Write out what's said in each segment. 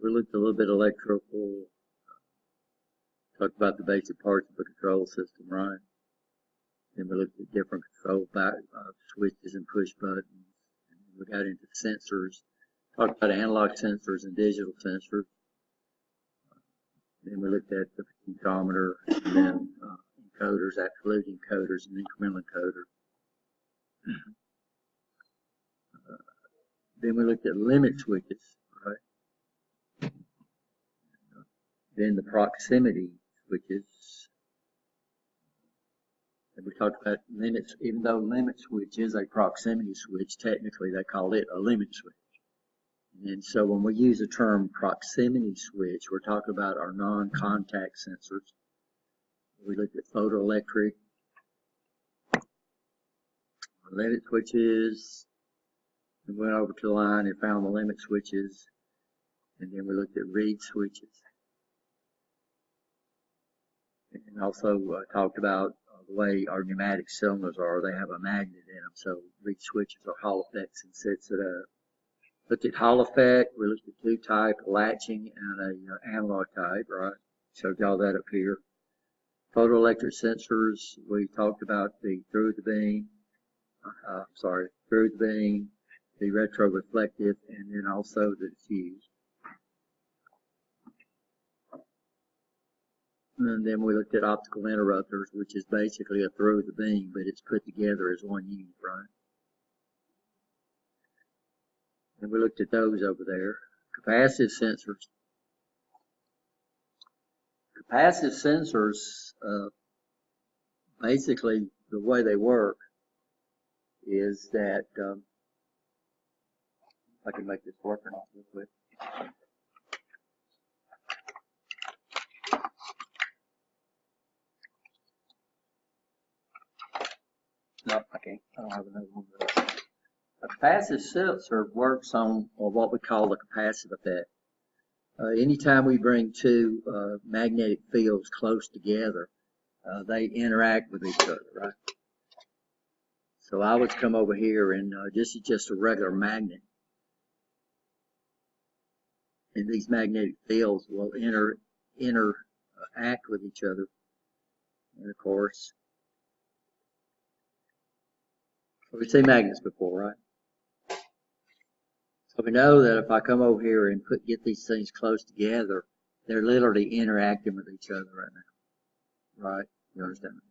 we looked a little bit electrical, talked about the basic parts of a control system, right? Then we looked at different control switches and push buttons. And we got into sensors, talked about analog sensors and digital sensors. Then we looked at the potentiometer, and then encoders, absolute encoders, and incremental encoders. Then we looked at limit switches, right? Then the proximity switches. And we talked about limits, even though limit switch is a proximity switch, technically they call it a limit switch. And so when we use the term proximity switch, we're talking about our non-contact sensors. We looked at photoelectric, limit switches, and went over to the line and found the limit switches, and then we looked at reed switches. And also talked about the way our pneumatic cylinders are. They have a magnet in them, so reed switches are Hall effects and sets it up. Looked at Hall effect, we looked at two types, latching and a analog type, right? Showed y'all that up here. Photoelectric sensors, we talked about the through the beam, the retroreflective, and then also the diffuse. And then we looked at optical interrupters, which is basically a through the beam, but it's put together as one unit, right? And we looked at those over there. Capacitive sensors. Capacitive sensors, basically the way they work is that, if I can make this work or not real quick. No, I can't. I don't have another one. A capacitive sensor works on what we call the capacitive effect. Anytime we bring two magnetic fields close together, they interact with each other, right? So I would come over here, and this is just a regular magnet. And these magnetic fields will interact with each other. And of course, we've seen magnets before, right? So we know that if I come over here and get these things close together, they're literally interacting with each other right now, right? You understand?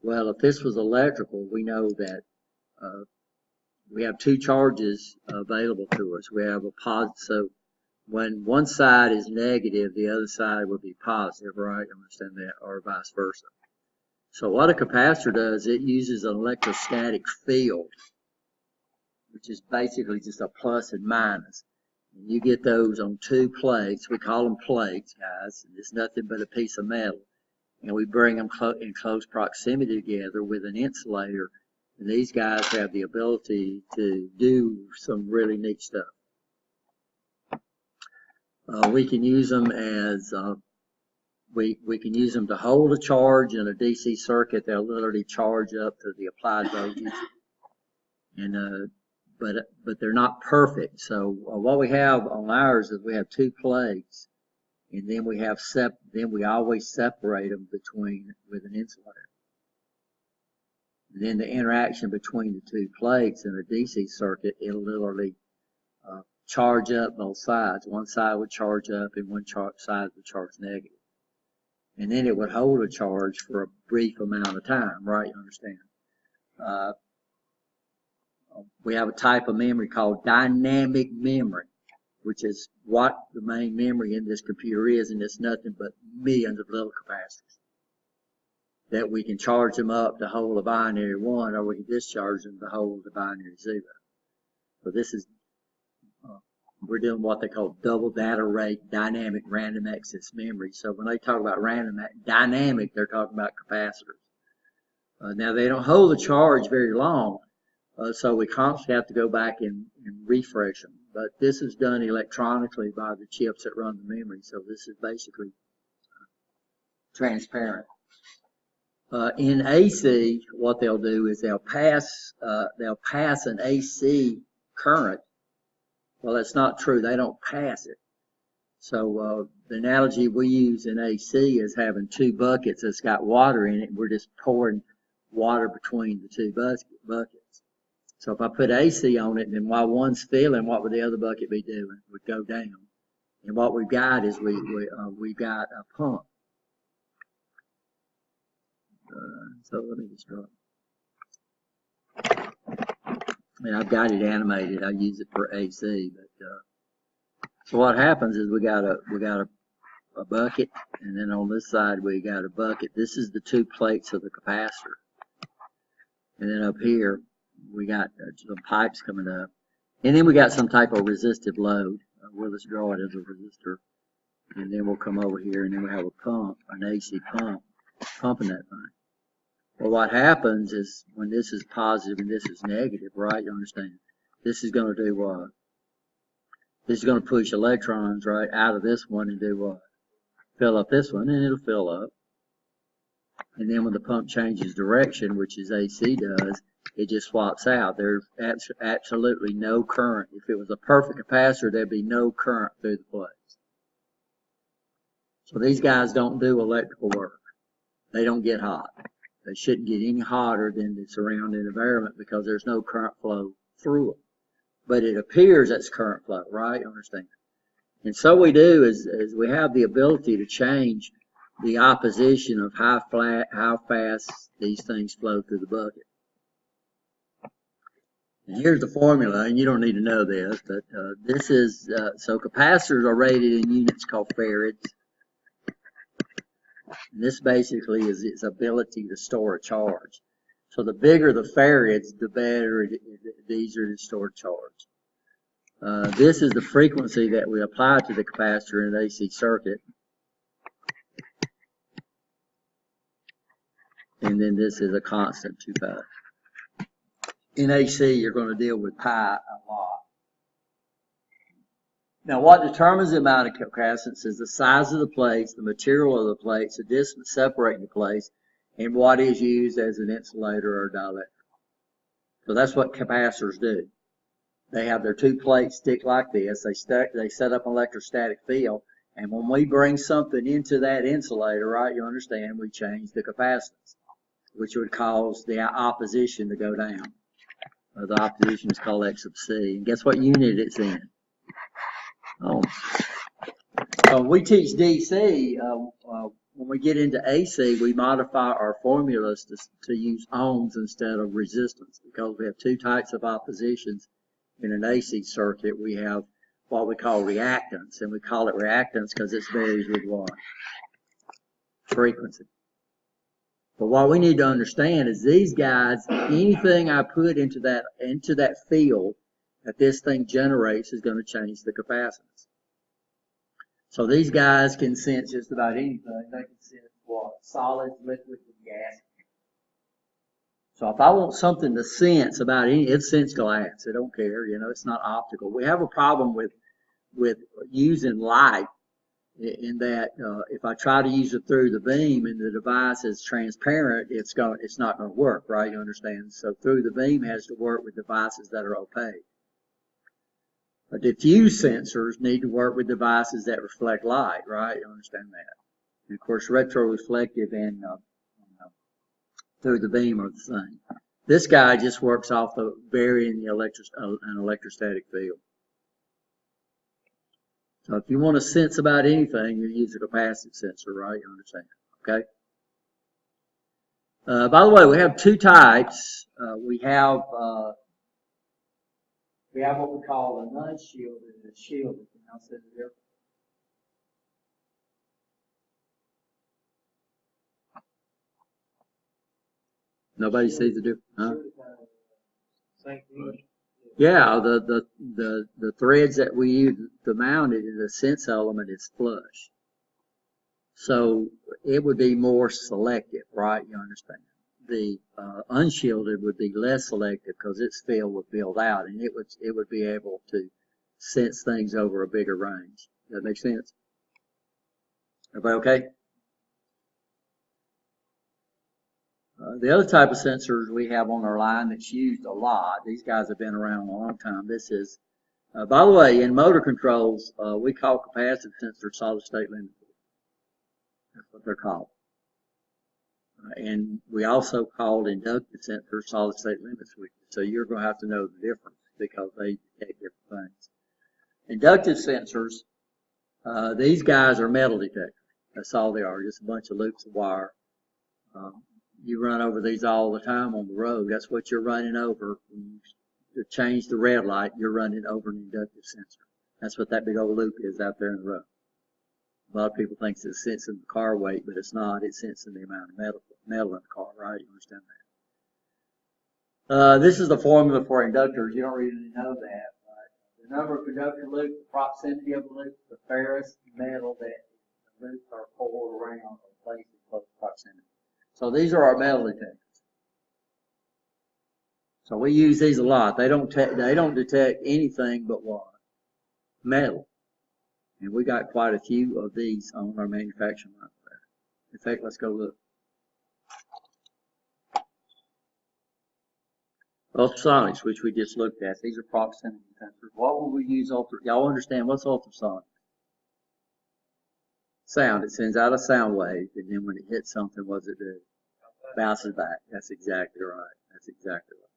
Well, if this was electrical, we know that we have two charges available to us. We have a positive, so when one side is negative, the other side would be positive, right? Understand that, or vice versa. So what a capacitor does, it uses an electrostatic field, which is basically just a plus and minus. And you get those on two plates. We call them plates, guys. It's nothing but a piece of metal. And we bring them in close proximity together with an insulator. And these guys have the ability to do some really neat stuff. We can use them as we can use them to hold a charge in a DC circuit. They'll literally charge up to the applied voltage. And but they're not perfect. So what we have on ours is we have two plates, and then we have then we always separate them with an insulator. And then the interaction between the two plates in a DC circuit, it'll literally charge up both sides. One side would charge up and one side would charge negative. And then it would hold a charge for a brief amount of time, right? You understand? We have a type of memory called dynamic memory, which is what the main memory in this computer is, and it's nothing but millions of little capacitors that we can charge them up to hold a binary 1, or we can discharge them to hold the binary 0. So this is, we're doing what they call double data rate dynamic random access memory. So when they talk about dynamic, they're talking about capacitors. Now they don't hold the charge very long. So we constantly have to go back and refresh them. But this is done electronically by the chips that run the memory. So this is basically transparent. In AC, what they'll do is they'll pass an AC current. Well, that's not true. They don't pass it. So the analogy we use in AC is having two buckets that's got water in it. We're just pouring water between the two buckets. So if I put AC on it, then while one's filling, what would the other bucket be doing? It would go down. And what we've got is we've got a pump. So let me just draw. And I've got it animated. I use it for AC, but so what happens is we got a bucket, and then on this side we got a bucket. This is the two plates of the capacitor, and then up here we got some pipes coming up, and then we got some type of resistive load. We'll just draw it as a resistor, and then we'll come over here, and then we have a pump, an AC pump, pumping that thing. Well, what happens is when this is positive and this is negative, right? You understand? This is going to do what? This is going to push electrons right out of this one and do what? Fill up this one, and it'll fill up. And then when the pump changes direction, which is AC does, it just swaps out. There's absolutely no current. If it was a perfect capacitor, there'd be no current through the plates. So these guys don't do electrical work. They don't get hot. They shouldn't get any hotter than the surrounding environment because there's no current flow through them. But it appears that's current flow, right? You understand? And so we do is we have the ability to change the opposition of how fast these things flow through the bucket. And here's the formula, and you don't need to know this, but this is, so capacitors are rated in units called farads. And this basically is its ability to store a charge. So the bigger the farads, the better, the easier to store charge. This is the frequency that we apply to the capacitor in an AC circuit. And then this is a constant 2 pi. In AC, you're going to deal with pi a lot. Now, what determines the amount of capacitance is the size of the plates, the material of the plates, the distance separating the plates, and what is used as an insulator or dielectric. So that's what capacitors do. They have their two plates stick like this. They set up an electrostatic field, and when we bring something into that insulator, right, you understand, we change the capacitance, which would cause the opposition to go down. The opposition is called X sub C. And guess what unit it's in? Oh. So when we teach DC, when we get into AC, we modify our formulas to use ohms instead of resistance, because we have two types of oppositions in an AC circuit. We have what we call reactance, and we call it reactance because it varies with what? Frequency. But what we need to understand is these guys, anything I put into that field that this thing generates is going to change the capacitance. So these guys can sense just about anything. They can sense what? Solids, liquids, and gas. So if I want something to sense about it sense glass. It don't care, you know, it's not optical. We have a problem with using light in that if I try to use it through the beam and the device is transparent, it's not going to work, right? You understand? So through the beam has to work with devices that are opaque. Diffuse sensors need to work with devices that reflect light, right? You understand that? And of course, retroreflective and through the beam are the same. This guy just works off of varying an electrostatic field. So if you want to sense about anything, you use a capacitive sensor, right? You understand? Okay. By the way, we have two types. We have what we call an unshielded and a shielded. Can I say the difference? Nobody sees the difference, huh? Yeah, the threads that we use to mount it in the sense element is flush. So it would be more selective, right? You understand? The unshielded would be less selective because its field would build out, and it would be able to sense things over a bigger range. Does that make sense? Everybody okay? The other type of sensors we have on our line that's used a lot, these guys have been around a long time. This is By the way, in motor controls, we call capacitive sensors solid state limit switches. That's what they're called. And we also called inductive sensors solid state limit switches. So you're going to have to know the difference because they detect different things. Inductive sensors, these guys are metal detectors. That's all they are, just a bunch of loops of wire. You run over these all the time on the road. That's what you're running over. When you change the red light, you're running over an inductive sensor. That's what that big old loop is out there in the road. A lot of people think it's sensing the car weight, but it's not. It's sensing the amount of metal in the car, right? You understand that? This is the formula for inductors. You don't really know that. The number of conductor loops, the proximity of the loops, the ferrous metal that the loops are pulled around or placed in close proximity. So these are our metal detectors. So we use these a lot. They don't detect anything but what? Metal. And we got quite a few of these on our manufacturing line there. In fact, let's go look. Ultrasonics, which we just looked at. These are proximity sensors. What would we use y'all understand what's ultrasonic? Sound. It sends out a sound wave, and then when it hits something, what does it do? Bounces back. That's exactly right. That's exactly right.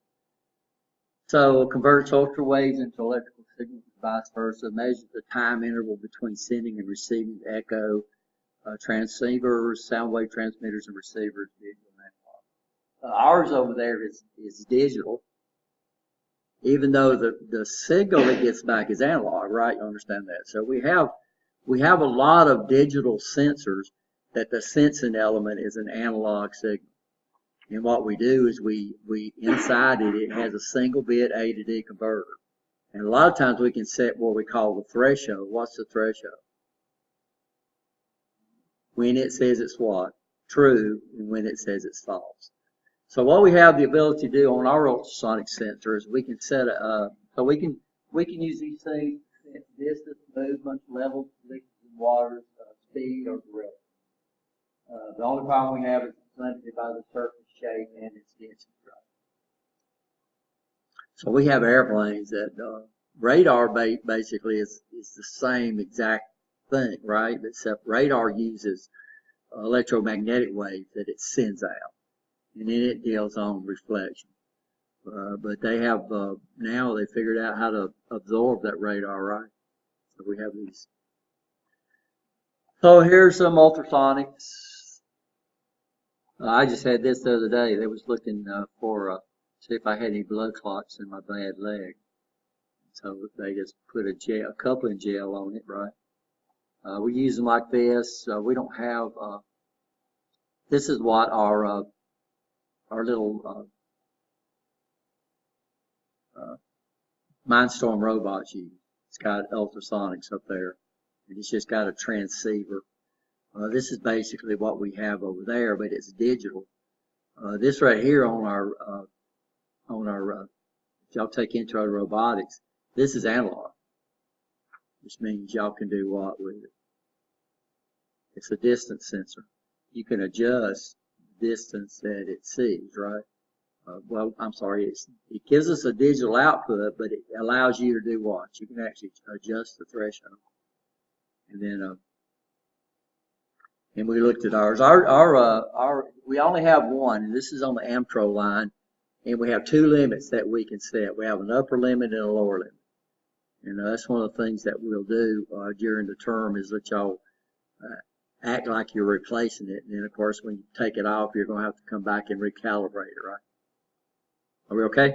So it converts ultra waves into electrical signals, vice versa. Measures the time interval between sending and receiving echo, transceivers, sound wave transmitters, and receivers. Ours over there is digital, even though the signal it gets back is analog, right? You understand that? So we have a lot of digital sensors that the sensing element is an analog signal. And what we do is we inside it has a single bit A to D converter. And a lot of times we can set what we call the threshold. What's the threshold? When it says it's what? True, and when it says it's false. So what we have the ability to do on our ultrasonic sensors, we can set so we can use these things to sense distance, movement, level, liquids and waters, speed, or direction. The only problem we have is it's limited by the surface shape and its density. So we have airplanes that radar basically is the same exact thing, right? Except radar uses electromagnetic waves that it sends out, and then it deals on reflection. But they have now they figured out how to absorb that radar, right? So we have these. So here's some ultrasonics. I just had this the other day. They was looking for see if I had any blood clots in my bad leg. So they just put a coupling gel on it, right? We use them like this. We don't have. This is what our little Mindstorm robots use. It's got ultrasonics up there, and it's just got a transceiver. This is basically what we have over there, but it's digital. This right here on our if y'all take intro to robotics, this is analog, which means y'all can do what with it? It's a distance sensor. You can adjust the distance that it sees, right? Well, I'm sorry, it gives us a digital output, but it allows you to do what? You can actually adjust the threshold. And then, and we looked at ours. We only have one, and this is on the Amtro line, and we have two limits that we can set. We have an upper limit and a lower limit. And that's one of the things that we'll do during the term is let y'all act like you're replacing it. And then, of course, when you take it off, you're going to have to come back and recalibrate it, right? Are we okay?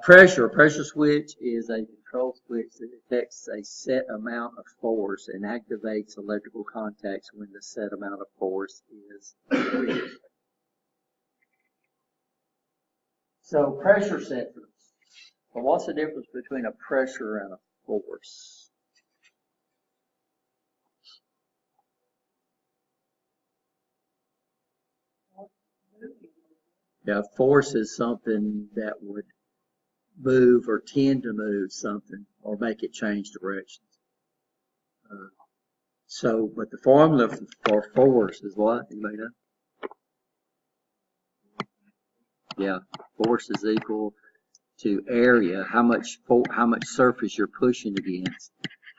Pressure. A pressure switch is a control switch that detects a set amount of force and activates electrical contacts when the set amount of force is reached. So pressure sensors. Well, what's the difference between a pressure and a force? Yeah, force is something that would move or tend to move something or make it change directions. But the formula for force is what? Anybody know? Yeah, force is equal to area, how much surface you're pushing against,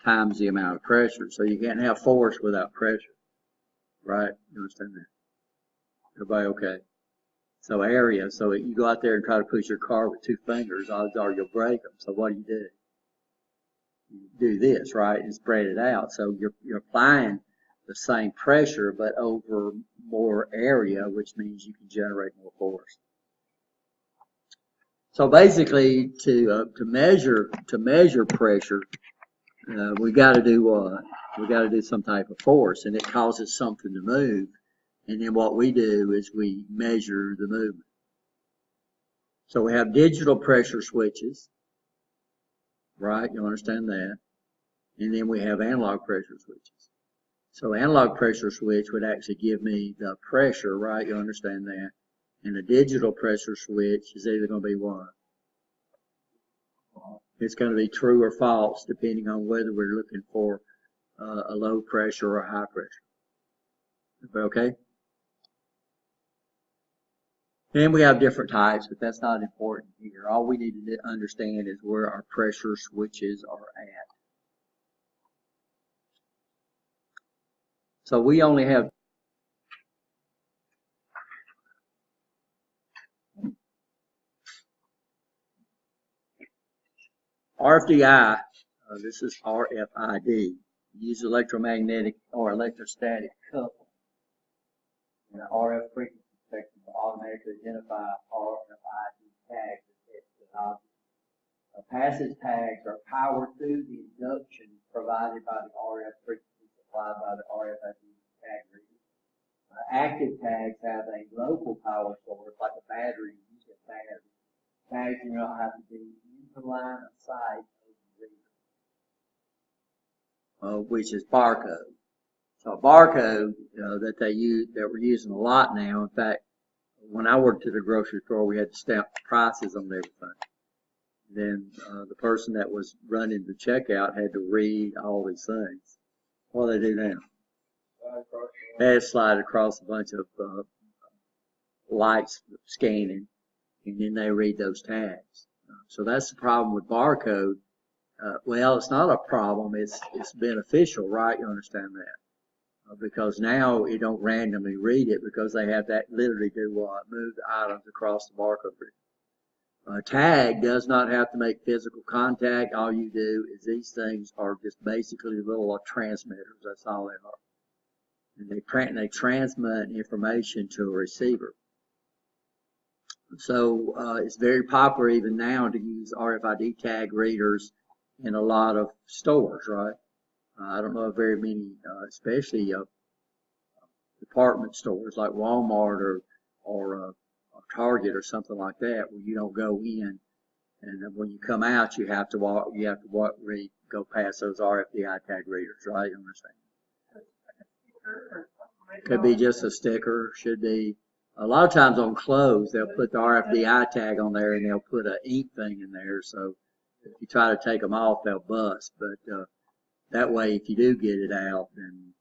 times the amount of pressure. So you can't have force without pressure, right? You understand that? Everybody okay? So area, so you go out there and try to push your car with 2 fingers, odds are you'll break them. So what do? You do this, right, and spread it out. So you're applying the same pressure, but over more area, which means you can generate more force. So basically, to measure pressure, we got to do what? We got to do some type of force, and it causes something to move. And then what we do is we measure the movement. So we have digital pressure switches, right? You understand that? And then we have analog pressure switches. So analog pressure switch would actually give me the pressure, right? You understand that? And a digital pressure switch is either going to be what? It's going to be true or false, depending on whether we're looking for a low pressure or a high pressure. Okay? And we have different types, but that's not important here. All we need to understand is where our pressure switches are at. So we only have RFDI, this is RFID, use electromagnetic or electrostatic coupling. And the RF frequency spectrum will automatically identify RFID tags as an object. Passive tags are powered through the induction provided by the RF frequency supplied by the RFID tag reader. Active tags have a local power source, like a battery. You get battery. Tags do not have to be in the line of sight of the reader, which is barcode. So a barcode that we're using a lot now. In fact, when I worked at a grocery store, we had to stamp prices on everything. Then the person that was running the checkout had to read all these things. What do they do now? They slide across a bunch of lights scanning, and then they read those tags. So that's the problem with barcode. Well, it's not a problem. It's beneficial, right? You understand that? Because now you don't randomly read it, because they have that literally do what? Move the items across the barcode reader. A tag does not have to make physical contact. All you do is these things are just basically little transmitters. That's all they are. And they transmit information to a receiver. So it's very popular even now to use RFID tag readers in a lot of stores, right? I don't know of very many, especially department stores like Walmart or Target or something like that, where you don't go in, and when you come out, you have to go past those RFID tag readers, right? You understand? Could be just a sticker. Should be. A lot of times on clothes, they'll put the RFID tag on there, and they'll put an ink thing in there. So if you try to take them off, they'll bust. But that way, if you do get it out, then,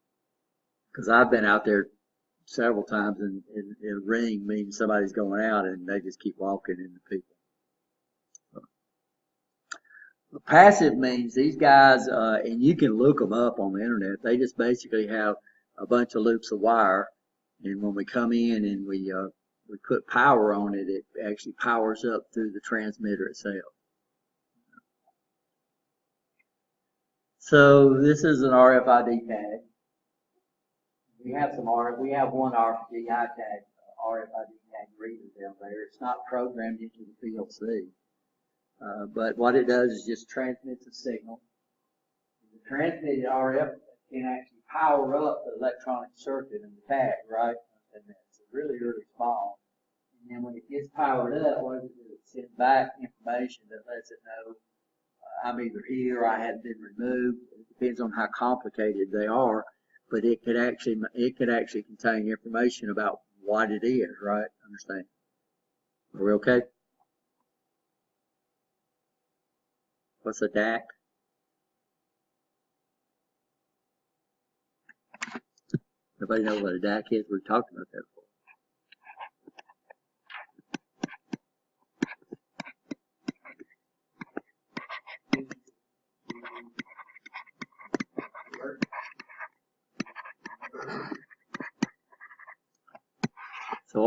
because I've been out there several times, and a ring means somebody's going out, and they just keep walking into people. Passive means these guys, and you can look them up on the internet. They just basically have a bunch of loops of wire, and when we come in and we put power on it, it actually powers up through the transmitter itself. So this is an RFID tag. We have one RFID tag reader down there. It's not programmed into the PLC, but what it does is just transmits a signal. The transmitted RF can actually power up the electronic circuit in the tag, right? And it's really, really small. And then when it gets powered up, what does it do? It sends back information that lets it know I'm either here or I haven't been removed. It depends on how complicated they are, but it could actually contain information about what it is, right? Understand? Are we okay? What's a DAC? Everybody know what a DAC is? We've talked about that before.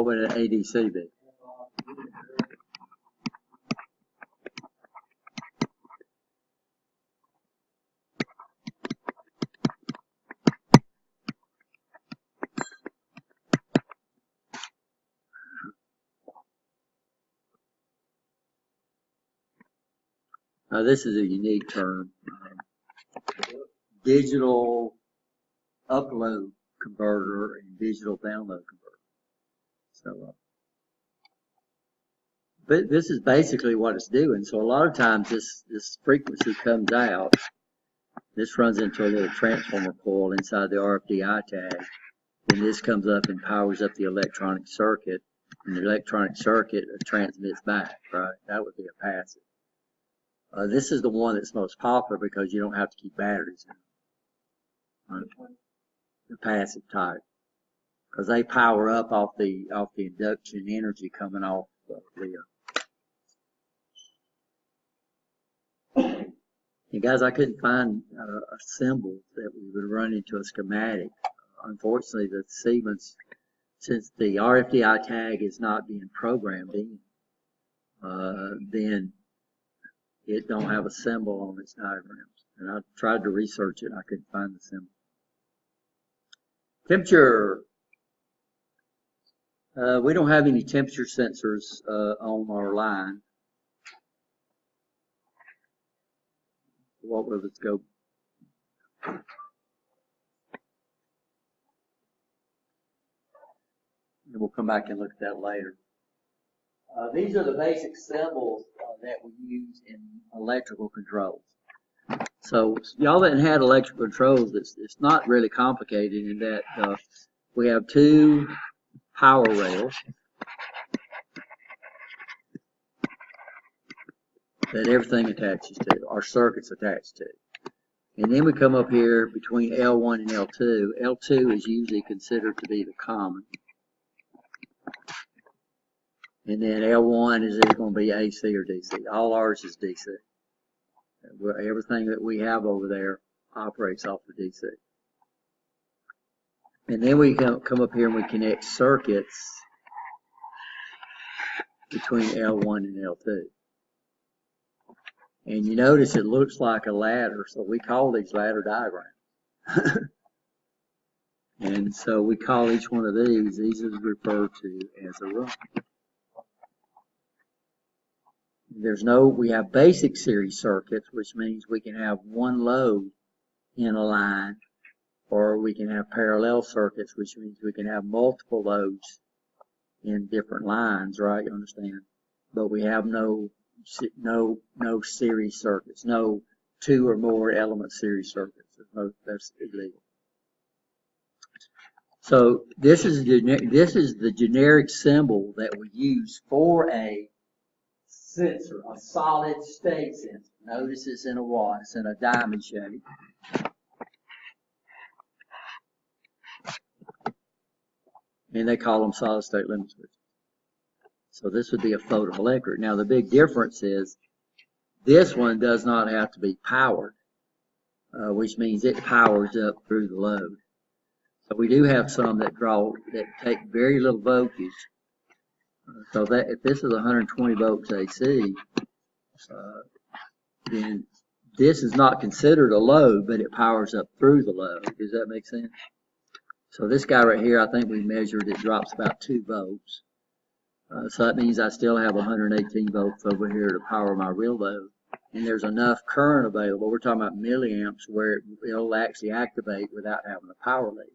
what would an ADC be? This is a unique term. Digital upload converter and digital download converter. So, but this is basically what it's doing. So a lot of times this frequency comes out. This runs into a little transformer coil inside the RFDI tag. And this comes up and powers up the electronic circuit. And the electronic circuit transmits back, right? That would be a passive. This is the one that's most popular because you don't have to keep batteries in. Right? The passive type, because they power up off the induction energy coming off the. And guys, I couldn't find a symbol that we would run into a schematic. Unfortunately, the Siemens, since the RFDI tag is not being programmed in, then it don't have a symbol on its diagrams. And I tried to research it, I couldn't find the symbol. Temperature. We don't have any temperature sensors on our line. What will it go? And we'll come back and look at that later. These are the basic symbols that we use in electrical controls. So y'all that had electrical controls, it's not really complicated in that we have two power rails that everything attaches to, our circuits attached to. And then we come up here between L1 and L2. L2 is usually considered to be the common. And then L1 is either going to be AC or DC. All ours is DC. Everything that we have over there operates off of DC. And then we come up here and we connect circuits between L1 and L2. And you notice it looks like a ladder, so we call these ladder diagrams. And so we call each one of these is referred to as a run. We have basic series circuits, which means we can have one load in a line, or we can have parallel circuits, which means we can have multiple loads in different lines, right? You understand? But we have no series circuits, no two or more element series circuits. That's illegal. So this is the generic symbol that we use for a sensor, a solid state sensor. Notice it's in a watt, it's in a diamond shape. And they call them solid state limit switches. So this would be a photoelectric. Now the big difference is this one does not have to be powered, which means it powers up through the load. So we do have some that take very little voltage. So that if this is 120 volts AC, then this is not considered a load, but it powers up through the load. Does that make sense? So this guy right here, I think we measured, it drops about 2 volts. So that means I still have 118 volts over here to power my real load. And there's enough current available. We're talking about milliamps where it'll actually activate without having a power lead.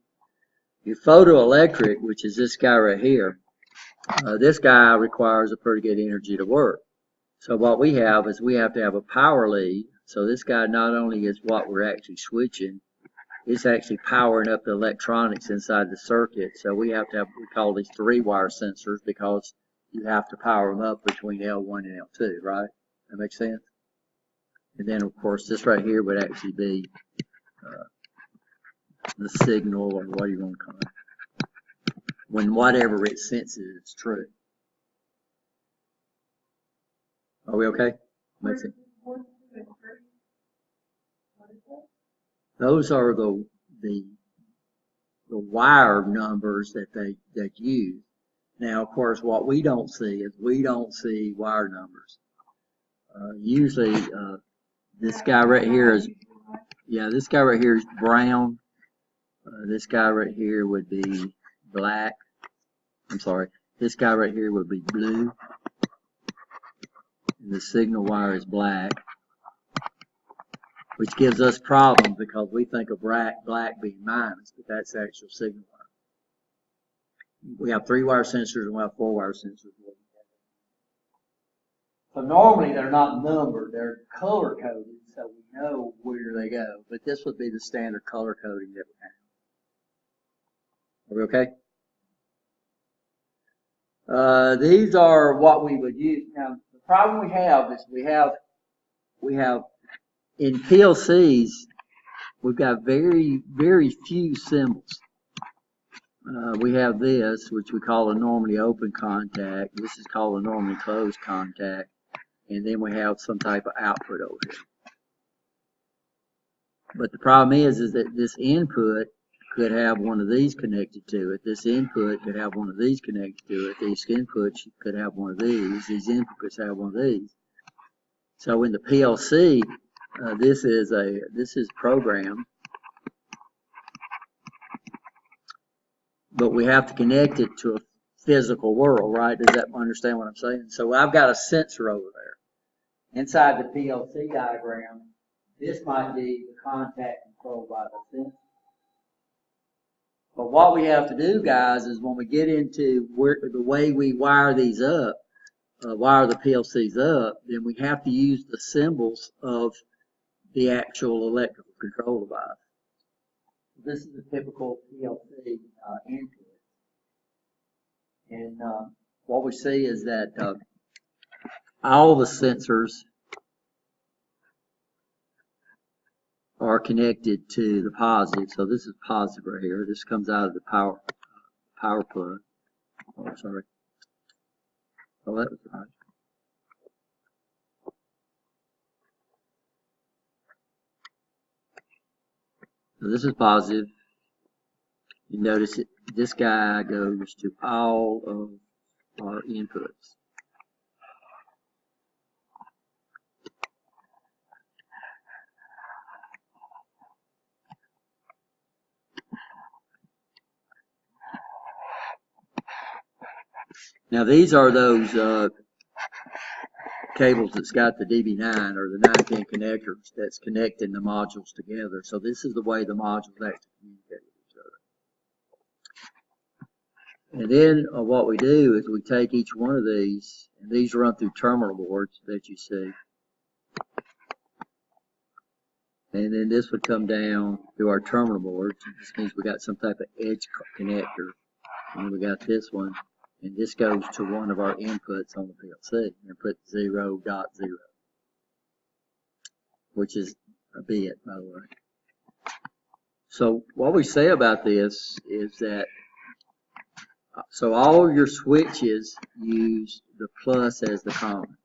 Your photoelectric, which is this guy right here, this guy requires a pretty good energy to work. So what we have is we have to have a power lead. So this guy not only is what we're actually switching, it's actually powering up the electronics inside the circuit. So we have to have, we call these 3-wire sensors because you have to power them up between L1 and L2, right? That makes sense? And then of course this right here would actually be the signal, or what do you want to call it, when whatever it senses is true. Are we okay? Makes sense. Those are the wire numbers that they use. Now, of course, what we don't see is we don't see wire numbers. Usually, this guy right here is, this guy right here is brown. This guy right here would be black. I'm sorry. This guy right here would be blue. And the signal wire is black, which gives us problems because we think of black being minus, but that's the actual signal wire. We have 3-wire sensors and we have 4-wire sensors. So normally they're not numbered, they're color coded, so we know where they go. But this would be the standard color coding that we have. Are we okay? These are what we would use. Now the problem we have is we have in PLCs we've got very, very few symbols. We have this, which we call a normally open contact. This is called a normally closed contact. And then we have some type of output over here. But the problem is that this input could have one of these connected to it. This input could have one of these connected to it. These inputs could have one of these. These inputs have one of these. So in the PLC, this is programmed. But we have to connect it to a physical world, right? Does that understand what I'm saying? So I've got a sensor over there. Inside the PLC diagram, this might be the contact controlled by the sensor. But what we have to do, guys, is when we get into the way we wire these up, wire the PLCs up, then we have to use the symbols of the actual electrical control device. This is a typical PLC input. And what we see is that all the sensors are connected to the positive. So this is positive right here. This comes out of the power plug. Oh, sorry. Oh, that was right. So this is positive. You notice it. This guy goes to all of our inputs. Now these are those cables that's got the DB9 or the 9-pin connectors that's connecting the modules together. So this is the way the modules actually communicate with each other. And then what we do is we take each one of these, and these run through terminal boards that you see. And then this would come down through our terminal boards. This means we got some type of edge connector. And we got this one. And this goes to one of our inputs on the PLC, input 0.0, which is a bit, by the way. So what we say about this is that, so all your switches use the plus as the common.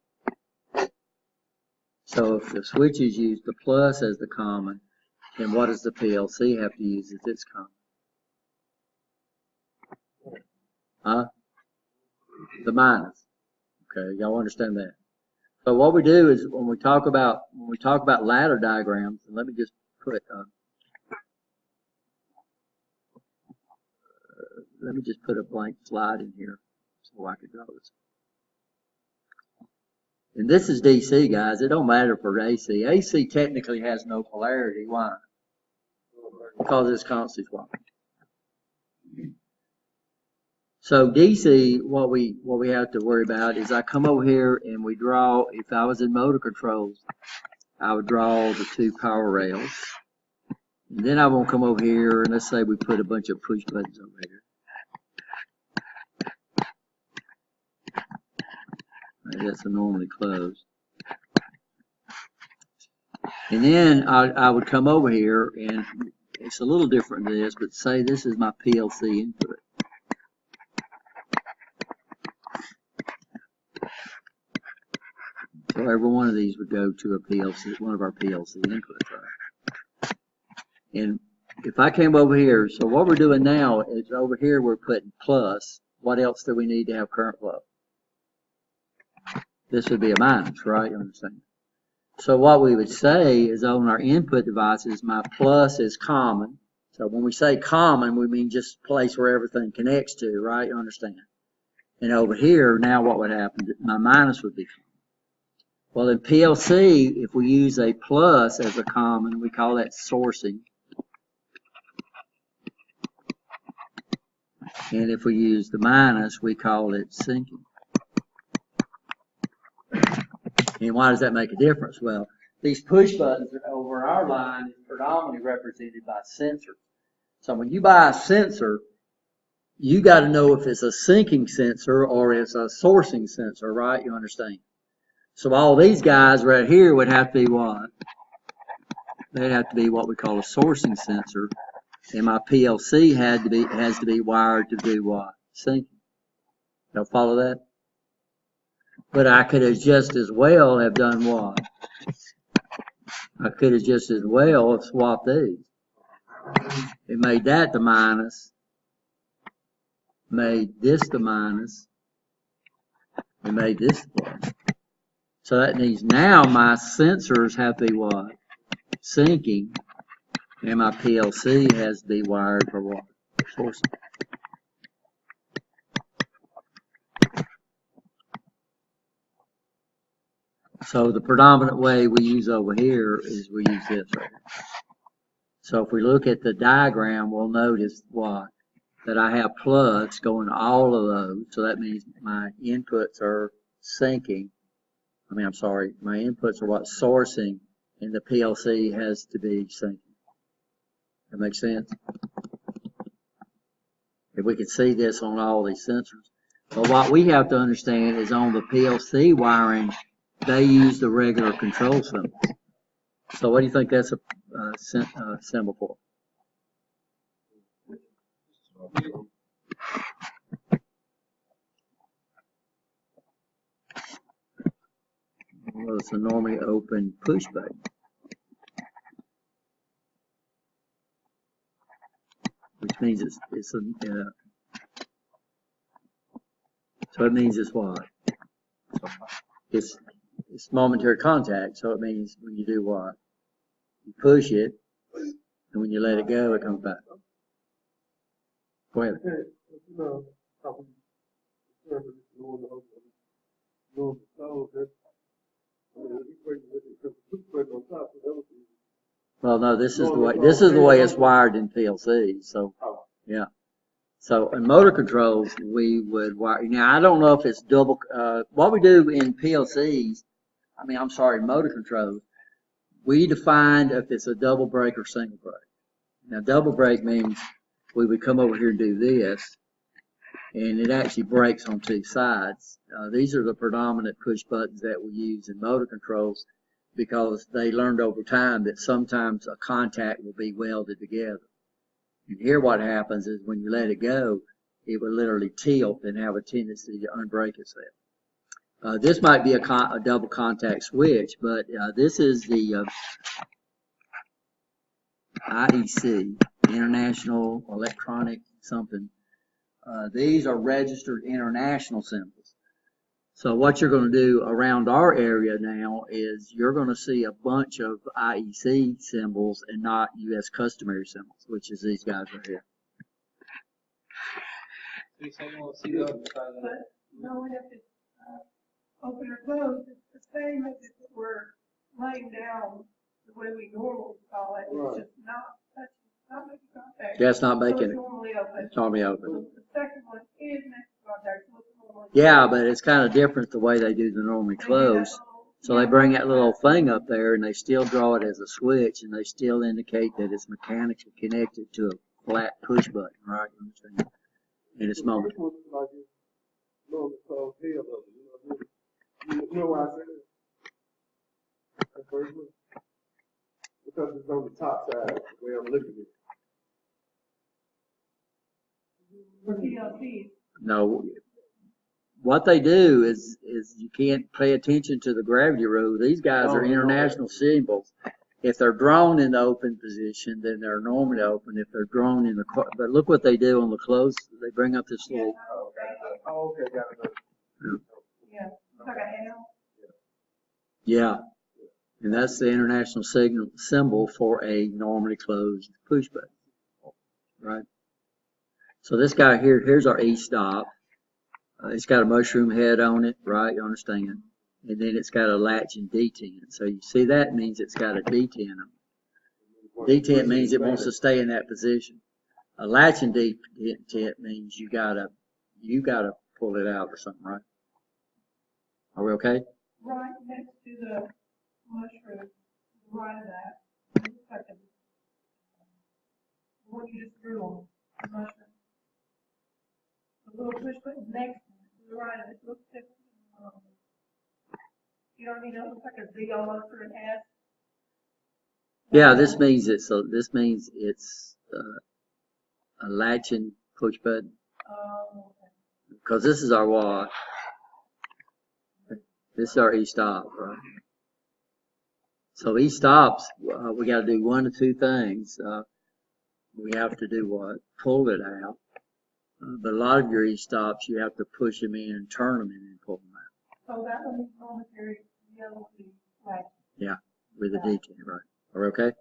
So if the switches use the plus as the common, then what does the PLC have to use as its common? Huh? The minus. Okay, y'all understand that? So what we do is when we talk about ladder diagrams, and let me just put a blank slide in here so I can draw this. And this is DC, guys. It don't matter for AC. AC technically has no polarity. Why? Because it's constantly swapping. So DC, what we have to worry about is I come over here and we draw, if I was in motor controls, I would draw the 2 power rails. And then I won't come over here and let's say we put a bunch of push buttons over here. That's normally closed. And then I would come over here and it's a little different than this, but say this is my PLC input. So every one of these would go to a PLC, one of our PLC inputs, right? And if I came over here, so what we're doing now is over here we're putting plus, what else do we need to have current flow? This would be a minus, right? You understand? So what we would say is on our input devices, my plus is common. So when we say common, we mean just a place where everything connects to, right? You understand? And over here, now what would happen? My minus would be common. Well, in PLC, if we use a plus as a common, we call that sourcing. And if we use the minus, we call it sinking. And why does that make a difference? Well, these push buttons over our line is predominantly represented by sensors. So when you buy a sensor, you got to know if it's a sinking sensor or it's a sourcing sensor, right? You understand? So all these guys right here would have to be what? They'd have to be what we call a sourcing sensor. And my PLC has to be wired to do what? Sinking. Y'all follow that? But I could have just as well have done what? I could have just as well have swapped these. It made that the minus, made this the minus, and made this the plus. So that means now my sensors have to be what? Sinking, and my PLC has to be wired for what? Sourcing. So the predominant way we use over here is we use this right here. So if we look at the diagram, we'll notice what? That I have plus going to all of those. So that means my inputs are sinking. I'm sorry, my inputs are what? Sourcing, and the PLC has to be sinking. That makes sense? If we can see this on all these sensors. But what we have to understand is on the PLC wiring, they use the regular control symbols. So what do you think that's a symbol for? Well, it's a normally open push button. Which means it's a, so it means it's what? It's momentary contact, so it means when you do what? You push it, and when you let it go, it comes back. Go ahead. Well, no, this is the way it's wired in PLC. So, yeah. So in motor controls, we would wire. Now I don't know if it's double. What we do in PLCs, motor controls, we defined if it's a double brake or single brake. Now double brake means we would come over here and do this, and it actually brakes on two sides. These are the predominant push buttons that we use in motor controls because they learned over time that sometimes a contact will be welded together. And here what happens is when you let it go, it will literally tilt and have a tendency to unbrake itself. This might be a double contact switch, but this is the IEC, International Electronic something. These are registered international symbols. So what you're going to do around our area now is you're going to see a bunch of IEC symbols and not U.S. customary symbols, which is these guys right here. No, we have to open or close. It's the same as if it were laying down the way we normally call it. It's just not touching, not making contact. Yeah, it's not making so it. It's normally open. It's normally open. The second one is making contact. So it's normally yeah, but it's kind of different the way they do the normally close. So they bring that little thing up there and they still draw it as a switch and they still indicate that it's mechanically connected to a flat push button, right? You understand? In its moment. You know why I say that? The first one? Because it's on the top side, the way I'm looking at it. for PLCs. No. What they do is you can't pay attention to the gravity rule. These guys are international symbols. If they're drawn in the open position, then they're normally open. If they're drawn in the, but look what they do on the closed, they bring up this little, Oh, okay, got it. Yeah, it's like a L. yeah. And that's the international symbol for a normally closed push button, right? So this guy here, here's our E-stop. It's got a mushroom head on it, right? You understand? And then it's got a latch and detent. So you see that means it's got a detent on it. Detent means it wants to stay in that position. A latch and detent means you gotta pull it out or something, right? Are we okay? Right next to the mushroom, right of that. It looks like a, what you just drew on, the mushroom. The little push button next to it, to the right of it, looks different. You know what I mean? It looks like a Z almost or an S. Yeah, this means it's a latch and push button. Okay. Because this is our watch. This is our E-stop, right? So E-stops, we got to do one of two things. We have to do what? Pull it out. But a lot of your E-stops, you have to push them in and turn them in and pull them out. So that one is momentary, the other one is like. Yeah, with a detent, right? Are we okay?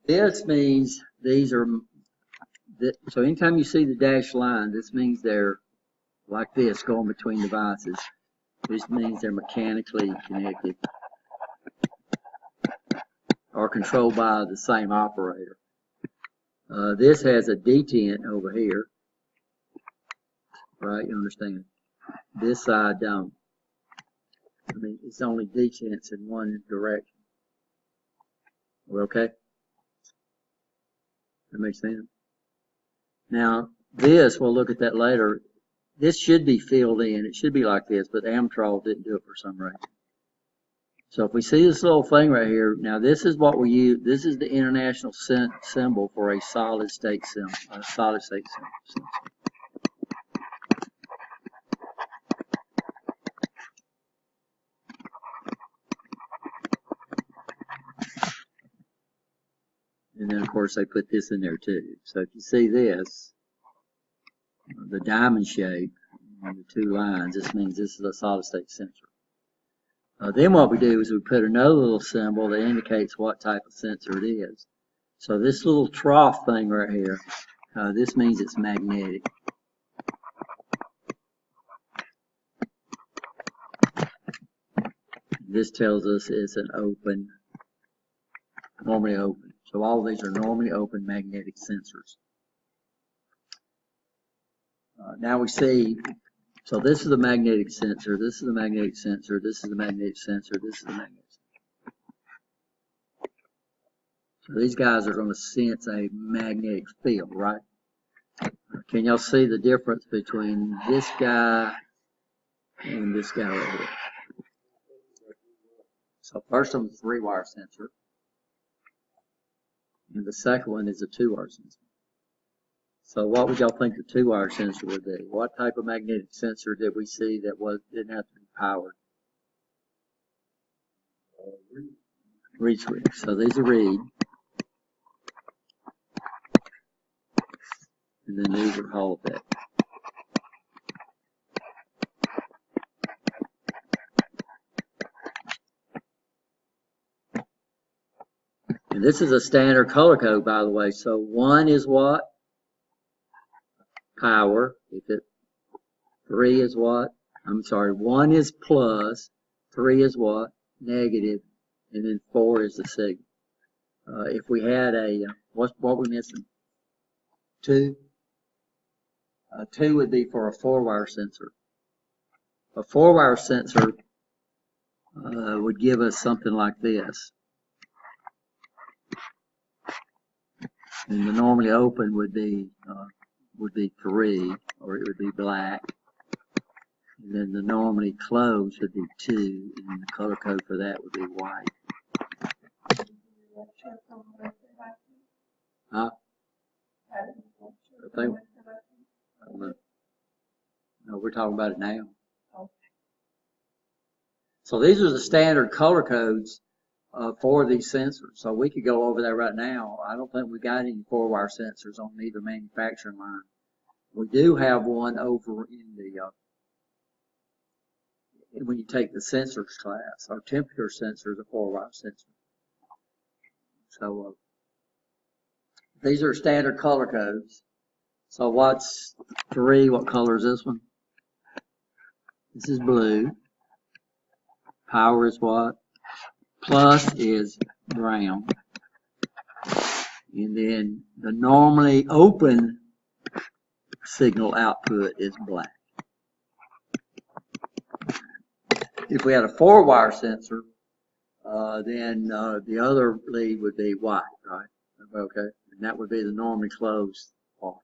This means these are, so anytime you see the dashed line, this means they're like this going between devices. This means they're mechanically connected or controlled by the same operator. This has a detent over here, right? You understand? This side don't. I mean, it's only detents in one direction. We're okay? That makes sense? Now, this, we'll look at that later. This should be filled in. It should be like this, but Amtrol didn't do it for some reason. So if we see this little thing right here, now this is what we use. This is the international symbol for a solid state symbol. A solid state symbol. And then of course they put this in there too. So if you see this, the diamond shape and the two lines, this means this is a solid state sensor. Then what we do is we put another little symbol that indicates what type of sensor it is. So this little trough thing right here, this means it's magnetic. This tells us it's an open, normally open. So all of these are normally open magnetic sensors. Now we see, so this is the magnetic sensor, this is the magnetic sensor, this is the magnetic sensor, this is the magnetic sensor. So these guys are going to sense a magnetic field, right? Can y'all see the difference between this guy and this guy right here? So first one's a 3-wire sensor, and the second one is a 2-wire sensor. So what would y'all think the 2-wire sensor would be? What type of magnetic sensor did we see that didn't have to be powered? Reed switch. So these are Reed. And then these are Holotek. And this is a standard color code, by the way. So 1 is what? Power. 3 is what? I'm sorry, 1 is plus, 3 is what? Negative, and then 4 is the signal. If we had a, what we missing? 2? 2 would be for a 4-wire sensor. A 4-wire sensor would give us something like this. And the normally open would be 3, or it would be black. And then the normally closed would be 2, and then the color code for that would be white. Huh? I think, I don't know. No, we're talking about it now. So these are the standard color codes for these sensors. So we could go over that right now. I don't think we got any 4-wire sensors on either manufacturing line. We do have one over in the when you take the sensors class. Our temperature sensor is a 4-wire sensor. So these are standard color codes. So what's 3? What color is this one? This is blue. Power is what? Plus is brown. And then the normally open signal output is black. If we had a 4-wire sensor, then the other lead would be white, right? Okay, and that would be the normally closed part.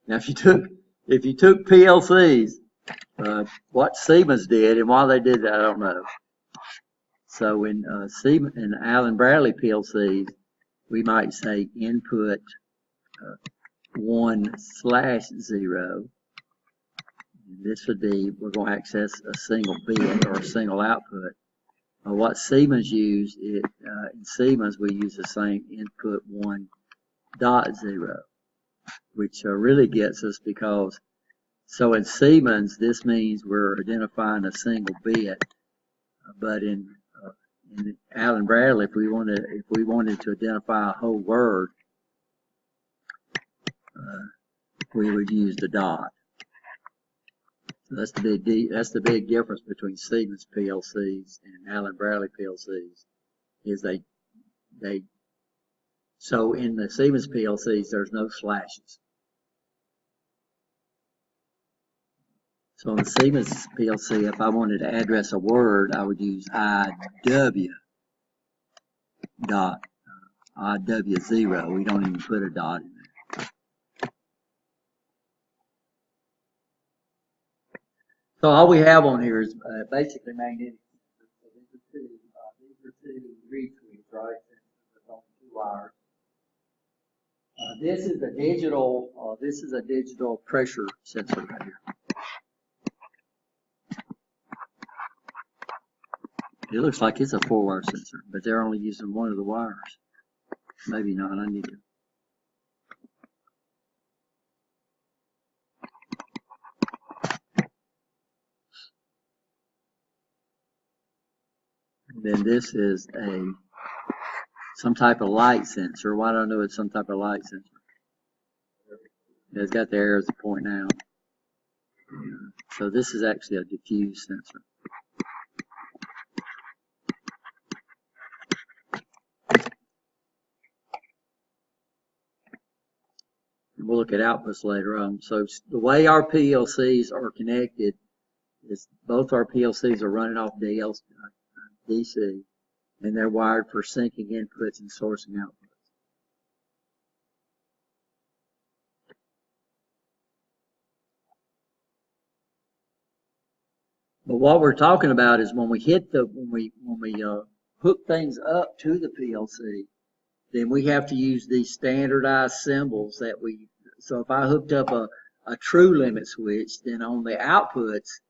Now, if you took PLCs, what Siemens did, and why they did that, I don't know. So in Siemens and Allen Bradley PLCs, we might say input 1/0. This would be, we're going to access a single bit or a single output. What Siemens used, in Siemens we use the same input 1.0, which really gets us because, so in Siemens this means we're identifying a single bit, but in Allen Bradley, if we wanted to identify a whole word, we would use the dot. So that's the big difference between Siemens PLCs and Allen Bradley PLCs. Is so in the Siemens PLCs there's no slashes. So in the Siemens PLC, if I wanted to address a word, I would use IW dot IW0. We don't even put a dot in there. So all we have on here is basically magnetic sensors. So these are two reed switches, right? That's on 2 wires. This is a digital pressure sensor right here. It looks like it's a 4-wire sensor, but they're only using one of the wires. Maybe not. I need to. Then this is some type of light sensor. Why do I know it's some type of light sensor? It's got the arrows pointing out. So this is actually a diffuse sensor. We'll look at outputs later on. So the way our PLCs are connected is both our PLCs are running off DC, and they're wired for syncing inputs and sourcing outputs. But what we're talking about is when we hook things up to the PLC, then we have to use these standardized symbols that so if I hooked up a true limit switch, then on the outputs,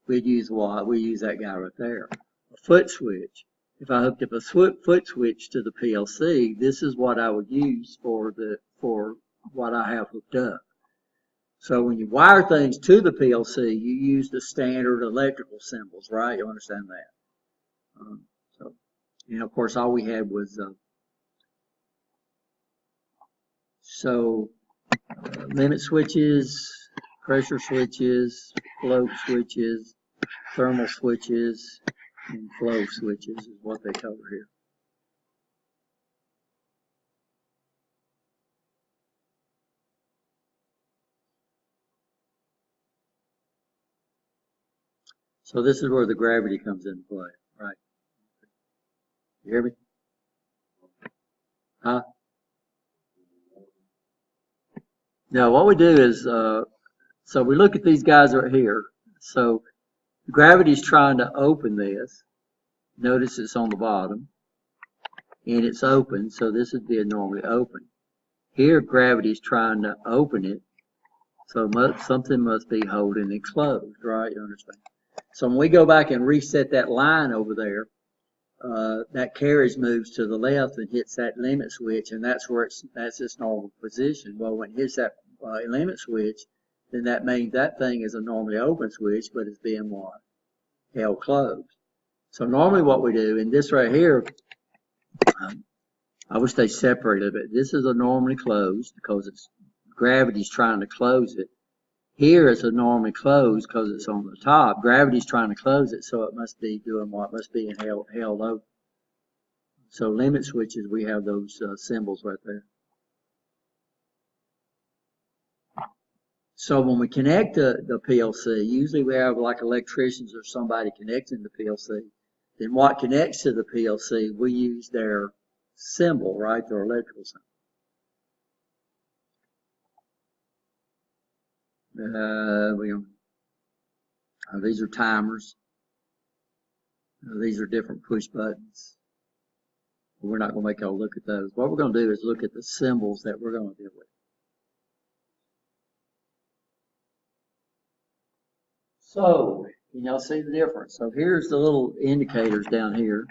we'd use what? We use that guy right there. A foot switch. If I hooked up a foot switch to the PLC, this is what I would use for what I have hooked up. So when you wire things to the PLC, you use the standard electrical symbols, right? You understand that? And of course, all we had was limit switches, pressure switches, float switches, thermal switches, and flow switches is what they cover here. So this is where the gravity comes into play, right? You hear me? Huh? Now what we do is, so we look at these guys right here. So gravity's trying to open this. Notice it's on the bottom. And it's open, so this would be a normally open. Here gravity's trying to open it. So something must be holding it closed, right? You understand? So when we go back and reset that line over there, that carriage moves to the left and hits that limit switch, and that's its normal position. Well, when it hits that limit switch, then that means that thing is a normally open switch, but it's being what? Held closed. So normally what we do, and this right here, I wish they separated it. This is a normally closed because gravity's trying to close it. Here it's a normally closed because it's on the top. Gravity's trying to close it, so it must be doing what? Must be held open. So limit switches, we have those symbols right there. So when we connect the PLC, usually we have like electricians or somebody connecting the PLC. Then what connects to the PLC, we use their symbol, right? Their electrical symbol. These are timers. These are different push buttons. We're not going to make y'all look at those. What we're going to do is look at the symbols that we're going to deal with. So, can y'all see the difference? So here's the little indicators down here.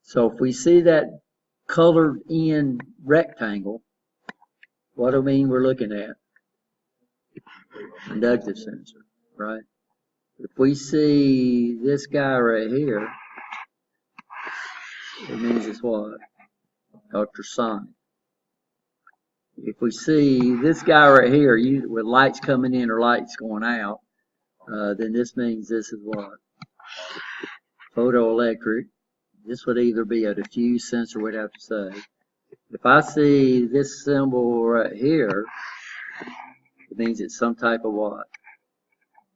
So if we see that colored in rectangle, what do we mean we're looking at? Inductive sensor, right? If we see this guy right here, it means it's what? Ultrasonic. If we see this guy right here, with lights coming in or lights going out, then this means this is what? Photoelectric. This would either be a diffuse sensor, we'd have to say. If I see this symbol right here, it means it's some type of what?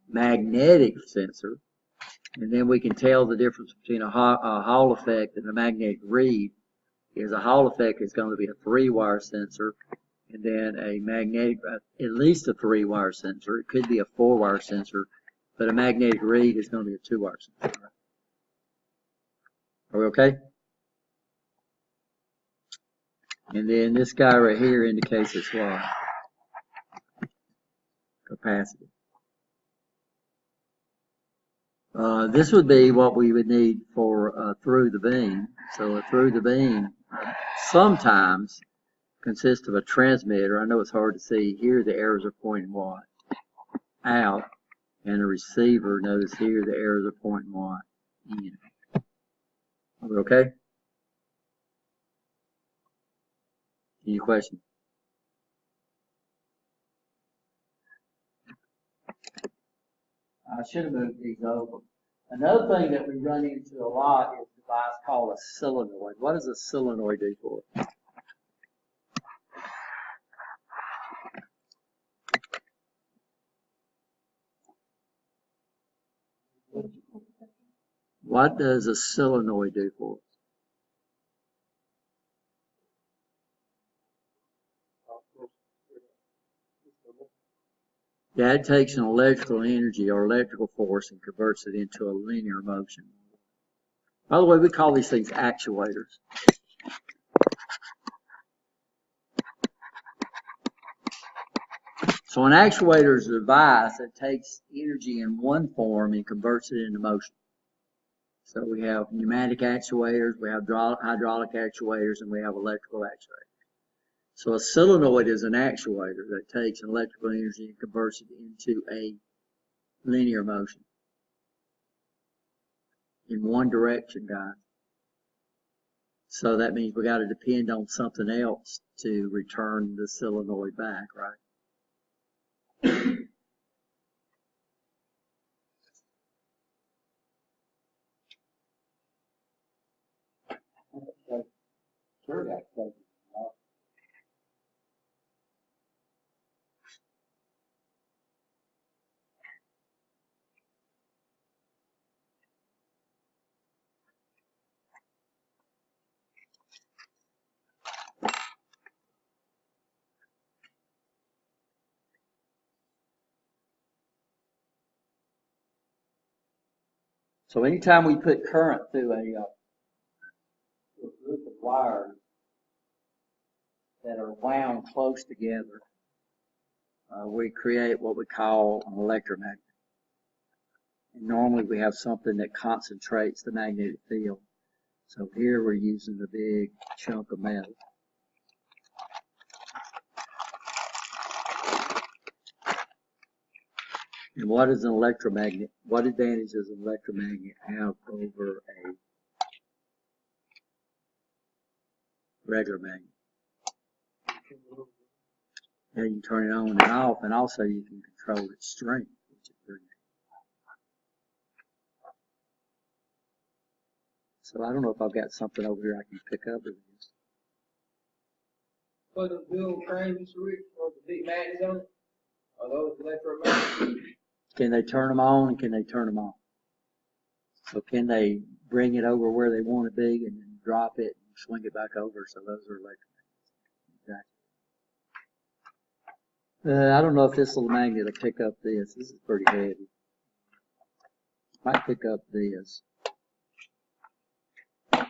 Magnetic sensor. And then we can tell the difference between a Hall effect and a magnetic read. Is a Hall effect is going to be a 3-wire sensor, and then a magnetic, at least a 3-wire sensor. It could be a 4-wire sensor, but a magnetic read is going to be a 2-wire sensor. Are we okay? And then this guy right here indicates its what? Capacity. This would be what we would need for through the beam. So a through the beam sometimes consists of a transmitter. I know it's hard to see. Here the arrows are pointing what? Out. And a receiver, notice here the arrows are pointing what? In. Are we okay? Any questions? I should have moved these over. Another thing that we run into a lot is a device called a solenoid. What does a solenoid do for us? What does a solenoid do for us? That takes an electrical energy or electrical force and converts it into a linear motion. By the way, we call these things actuators. So an actuator is a device that takes energy in one form and converts it into motion. So we have pneumatic actuators, we have hydraulic actuators, and we have electrical actuators. So a solenoid is an actuator that takes an electrical energy and converts it into a linear motion in one direction, guys. So that means we got to depend on something else to return the solenoid back, right? So anytime we put current through a group of wires, that are wound close together, we create what we call an electromagnet. And normally we have something that concentrates the magnetic field. So here we're using the big chunk of metal. And what is an electromagnet? What advantage does an electromagnet have over a regular magnet? Yeah, you can turn it on and off, and also you can control its strength, which is pretty neat. So I don't know if I've got something over here I can pick up with this. For the dual frame, Mr. Rick, or the big magnets on it, are those electromagnets? Can they turn them on and can they turn them off? So can they bring it over where they want to be and then drop it and swing it back over? So those are electromagnets. Exactly. I don't know if this little magnet will pick up this. This is pretty heavy. Might pick up this. I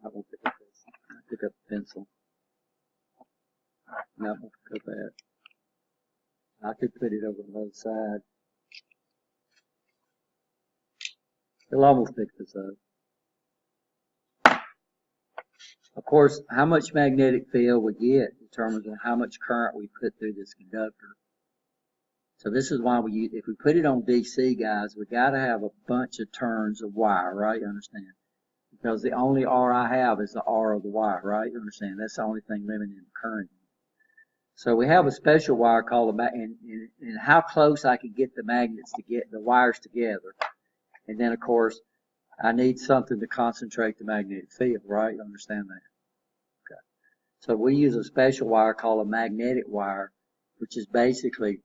won't pick up this. I'll pick up the pencil. No, I won't pick up that. I could put it over on the other side. It'll almost pick this up. Of course, how much magnetic field we get determines on how much current we put through this conductor. So this is why if we put it on DC, guys, we got to have a bunch of turns of wire, right? You understand? Because the only R I have is the R of the wire, right? You understand? That's the only thing limiting the current. So we have a special wire called a magnet, and how close I can get the magnets to get the wires together. And then, of course, I need something to concentrate the magnetic field, right? You understand that? Okay. So we use a special wire called a magnetic wire, which is basically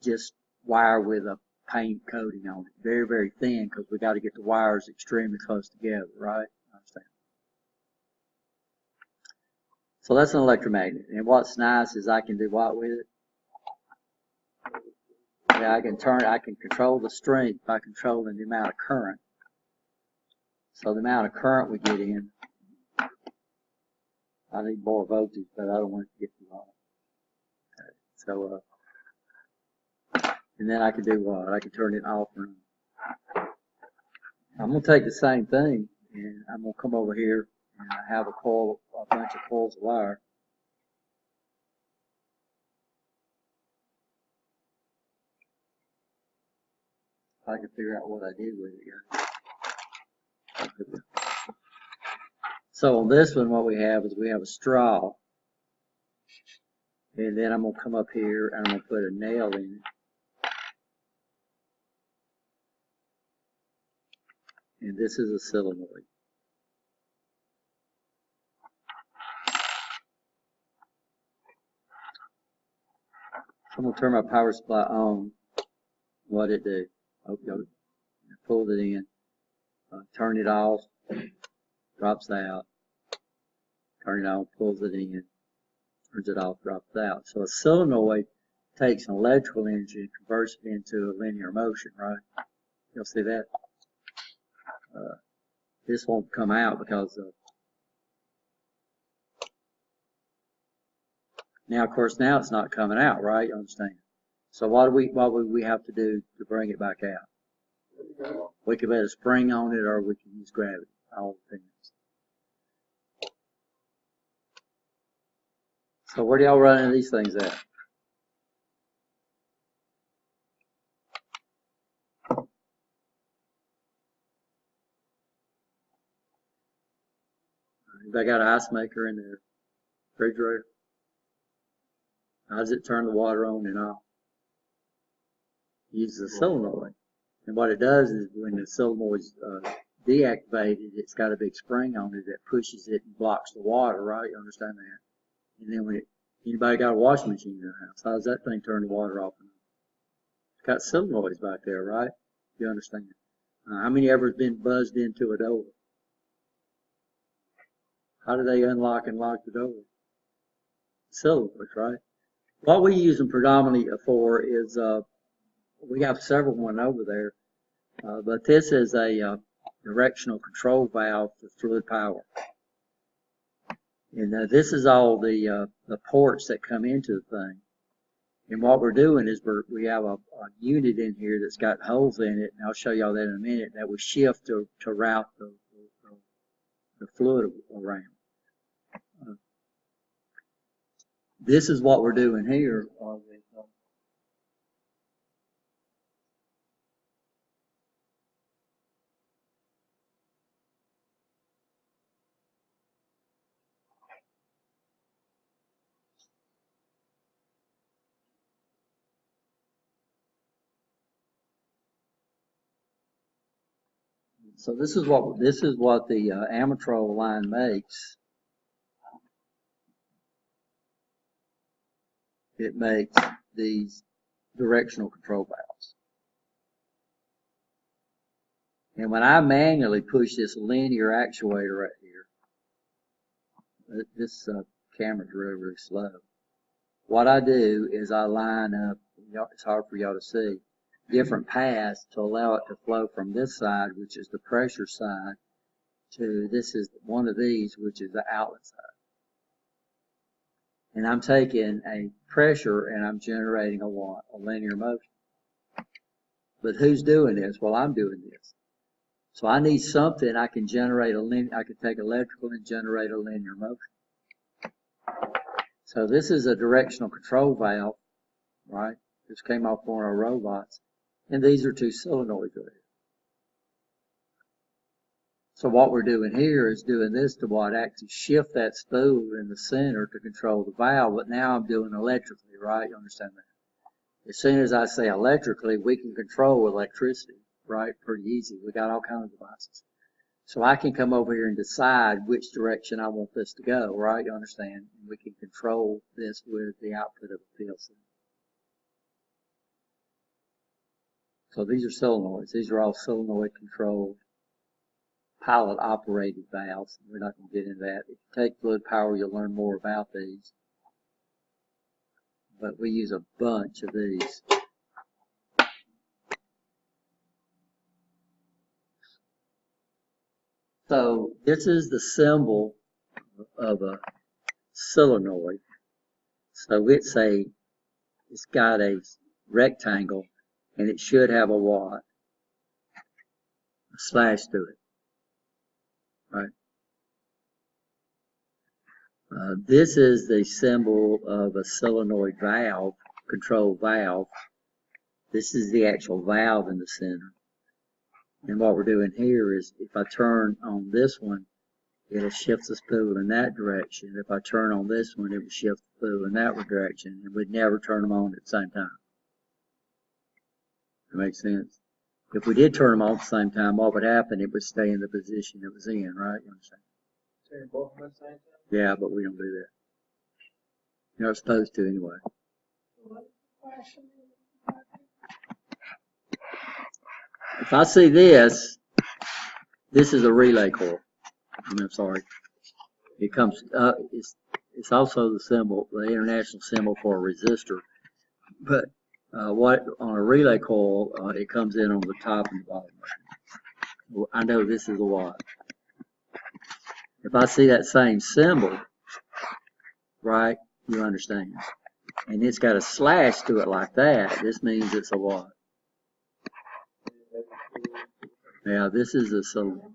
just wire with a paint coating on it. Very, very thin, because we got to get the wires extremely close together, right? You understand? So that's an electromagnet. And what's nice is I can do what with it? Yeah, I can control the strength by controlling the amount of current. So the amount of current we get in, I need more voltage, but I don't want it to get too high. Okay. So, and then I can do what? I can turn it off and on. I'm going to take the same thing, and I'm going to come over here and I have a bunch of coils of wire. I can figure out what I did with it, yeah. So on this one, what we have is we have a straw. And then I'm going to come up here and I'm going to put a nail in it. And this is a solenoid. So I'm going to turn my power supply on. What it do? Okay, pulled it in, turn it off, drops out, turn it on, pulls it in, turns it off, drops out. So a solenoid takes an electrical energy and converts it into a linear motion, right? You'll see that? This won't come out because now, of course, now it's not coming out, right? You understand? So what would we have to do to bring it back out? We could put a spring on it, or we can use gravity. All depends. So where do y'all run into these things at? They got an ice maker in their refrigerator. How does it turn the water on and off? It uses a solenoid. And what it does is when the solenoid's deactivated, it's got a big spring on it that pushes it and blocks the water, right? You understand that? And then when anybody got a washing machine in their house, how does that thing turn the water off and on? It's got solenoids back there, right? You understand? How many ever been buzzed into a door? How do they unlock and lock the door? Solenoids, right? What we use them predominantly for is, we have several one over there, but this is a directional control valve for fluid power. And this is all the ports that come into the thing. And what we're doing is we have a unit in here that's got holes in it, and I'll show y'all that in a minute, that we shift to route the fluid around. This is what we're doing here. So this is what the Amatrol line makes. It makes these directional control valves. And when I manually push this linear actuator right here, this camera's really, really slow. What I do is I line up, it's hard for y'all to see, different paths to allow it to flow from this side, which is the pressure side, to this is one of these, which is the outlet side. And I'm taking a pressure and I'm generating a what? A linear motion. But who's doing this? Well, I'm doing this. So I need something I can generate I can take electrical and generate a linear motion. So this is a directional control valve, right? This came off one of our robots. And these are two solenoids right here. So what we're doing here is doing this to what? Actually shift that spool in the center to control the valve, but now I'm doing electrically, right? You understand that? As soon as I say electrically, we can control electricity, right? Pretty easy. We got all kinds of devices. So I can come over here and decide which direction I want this to go, right? You understand? And we can control this with the output of a PLC. So these are solenoids. These are all solenoid controlled, pilot operated valves. We're not going to get into that. If you take fluid power, you'll learn more about these. But we use a bunch of these. So this is the symbol of a solenoid. So it's got a rectangle, and it should have a what? A slash to it, right? This is the symbol of a solenoid valve, control valve. This is the actual valve in the center. And what we're doing here is if I turn on this one, it'll shift the spool in that direction. If I turn on this one, it will shift the spool in that direction. And we'd never turn them on at the same time. That makes sense? If we did turn them on at the same time, what would happen? It would stay in the position it was in, right? You understand? Turn both at the same time? Yeah, but we don't do that. You're not supposed to anyway. If I see this is a relay coil. I'm sorry. It comes up, it's also the symbol, the international symbol for a resistor. But what on a relay coil, it comes in on the top and the bottom. I know this is a watt. If I see that same symbol, right, you understand. And it's got a slash to it like that, this means it's a watt. Yeah, this is a solenoid.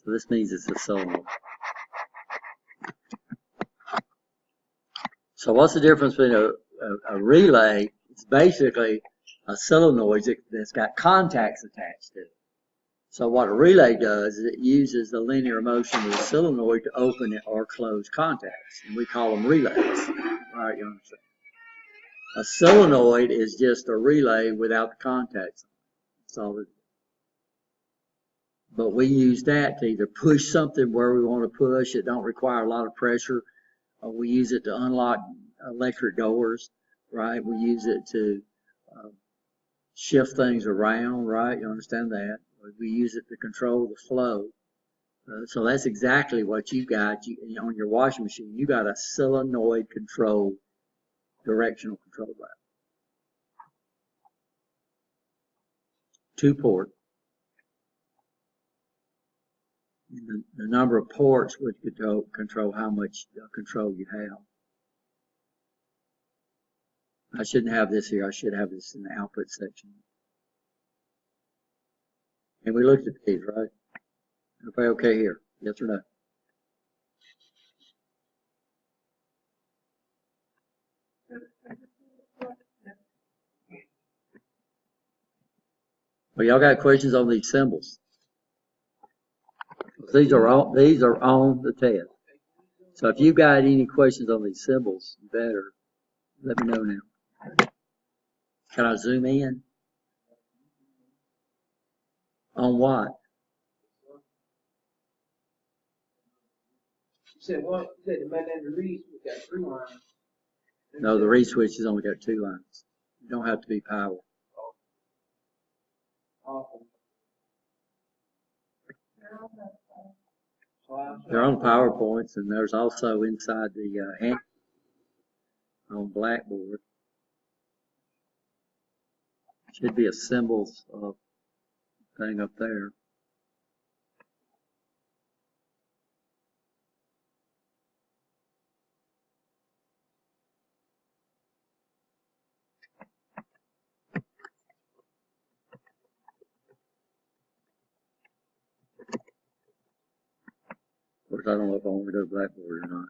So this means it's a solenoid. So what's the difference between a relay? It's basically a solenoid that's got contacts attached to it. So what a relay does is it uses the linear motion of the solenoid to open it or close contacts. And we call them relays. Right, you understand? A solenoid is just a relay without the contacts. That's all it is. But we use that to either push something where we want to push. It don't require a lot of pressure. We use it to unlock electric doors, right? We use it to shift things around, right? You understand that? We use it to control the flow. So that's exactly what you got on your washing machine. You got a solenoid controlled directional control valve. 2 ports. The number of ports would control how much control you have. I shouldn't have this here. I should have this in the output section. And we looked at these, right? Everybody okay here? Yes or no? Well, y'all got questions on these symbols? These are on the test. So if you got any questions on these symbols, you better let me know now. Can I zoom in? On what? You said the man in the read, we got 3 lines. No, the read switch has only got 2 lines. You don't have to be power. Awesome. They're on PowerPoints, and there's also inside the hand on Blackboard. Should be a symbols thing up there. Of course, I don't know if I want to go to Blackboard or not.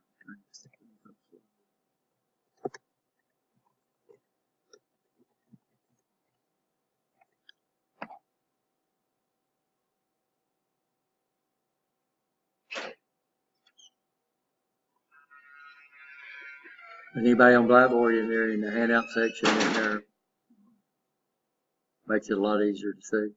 Anybody on Blackboard in there in the handout section in there? Makes it a lot easier to see.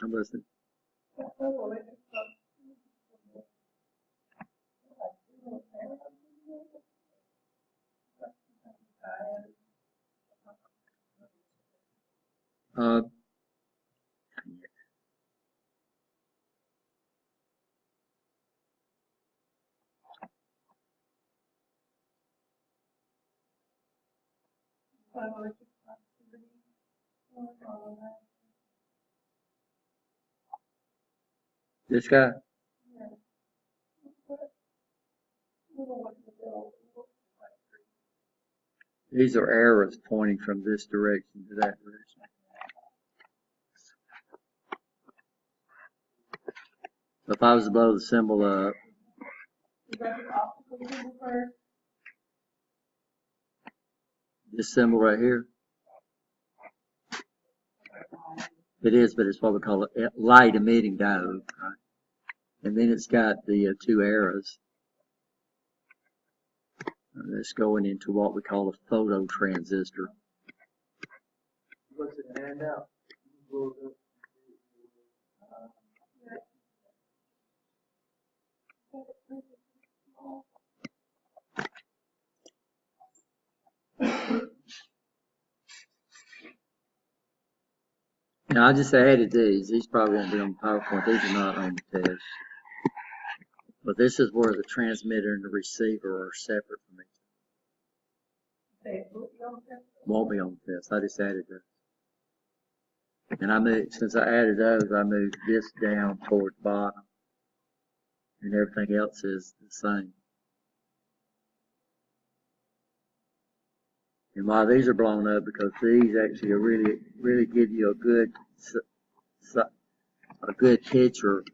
I'm listening. This guy? These are arrows pointing from this direction to that direction. So if I was to blow the symbol up, this symbol right here, it is, but it's what we call a light emitting diode, right? And then it's got the 2 arrows. That's going into what we call a photo transistor. What's it hand out? Now I just added these. These probably won't be on PowerPoint. These are not on the test. But this is where the transmitter and the receiver are separate from each other. Won't be on the test. I just added those. And I moved, since I added those, I moved this down toward the bottom. And everything else is the same. And why these are blown up, because these actually are really give you a good picture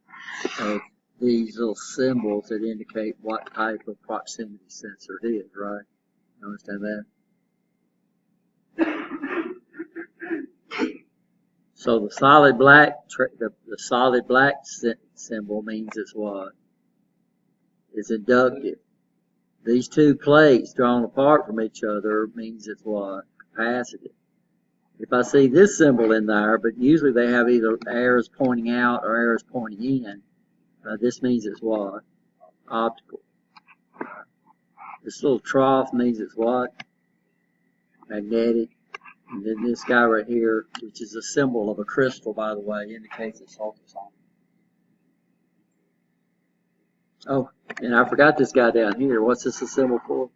of these little symbols that indicate what type of proximity sensor it is, right? You understand that? So the solid black, the solid black symbol means it's what? It's inductive. These 2 plates drawn apart from each other means it's what? Capacitive. If I see this symbol in there, but usually they have either arrows pointing out or arrows pointing in, this means it's what? Optical. This little trough means it's what? Magnetic. And then this guy right here, which is a symbol of a crystal, by the way, indicates it's ultrasonic. Oh, and I forgot this guy down here. What's this a symbol for?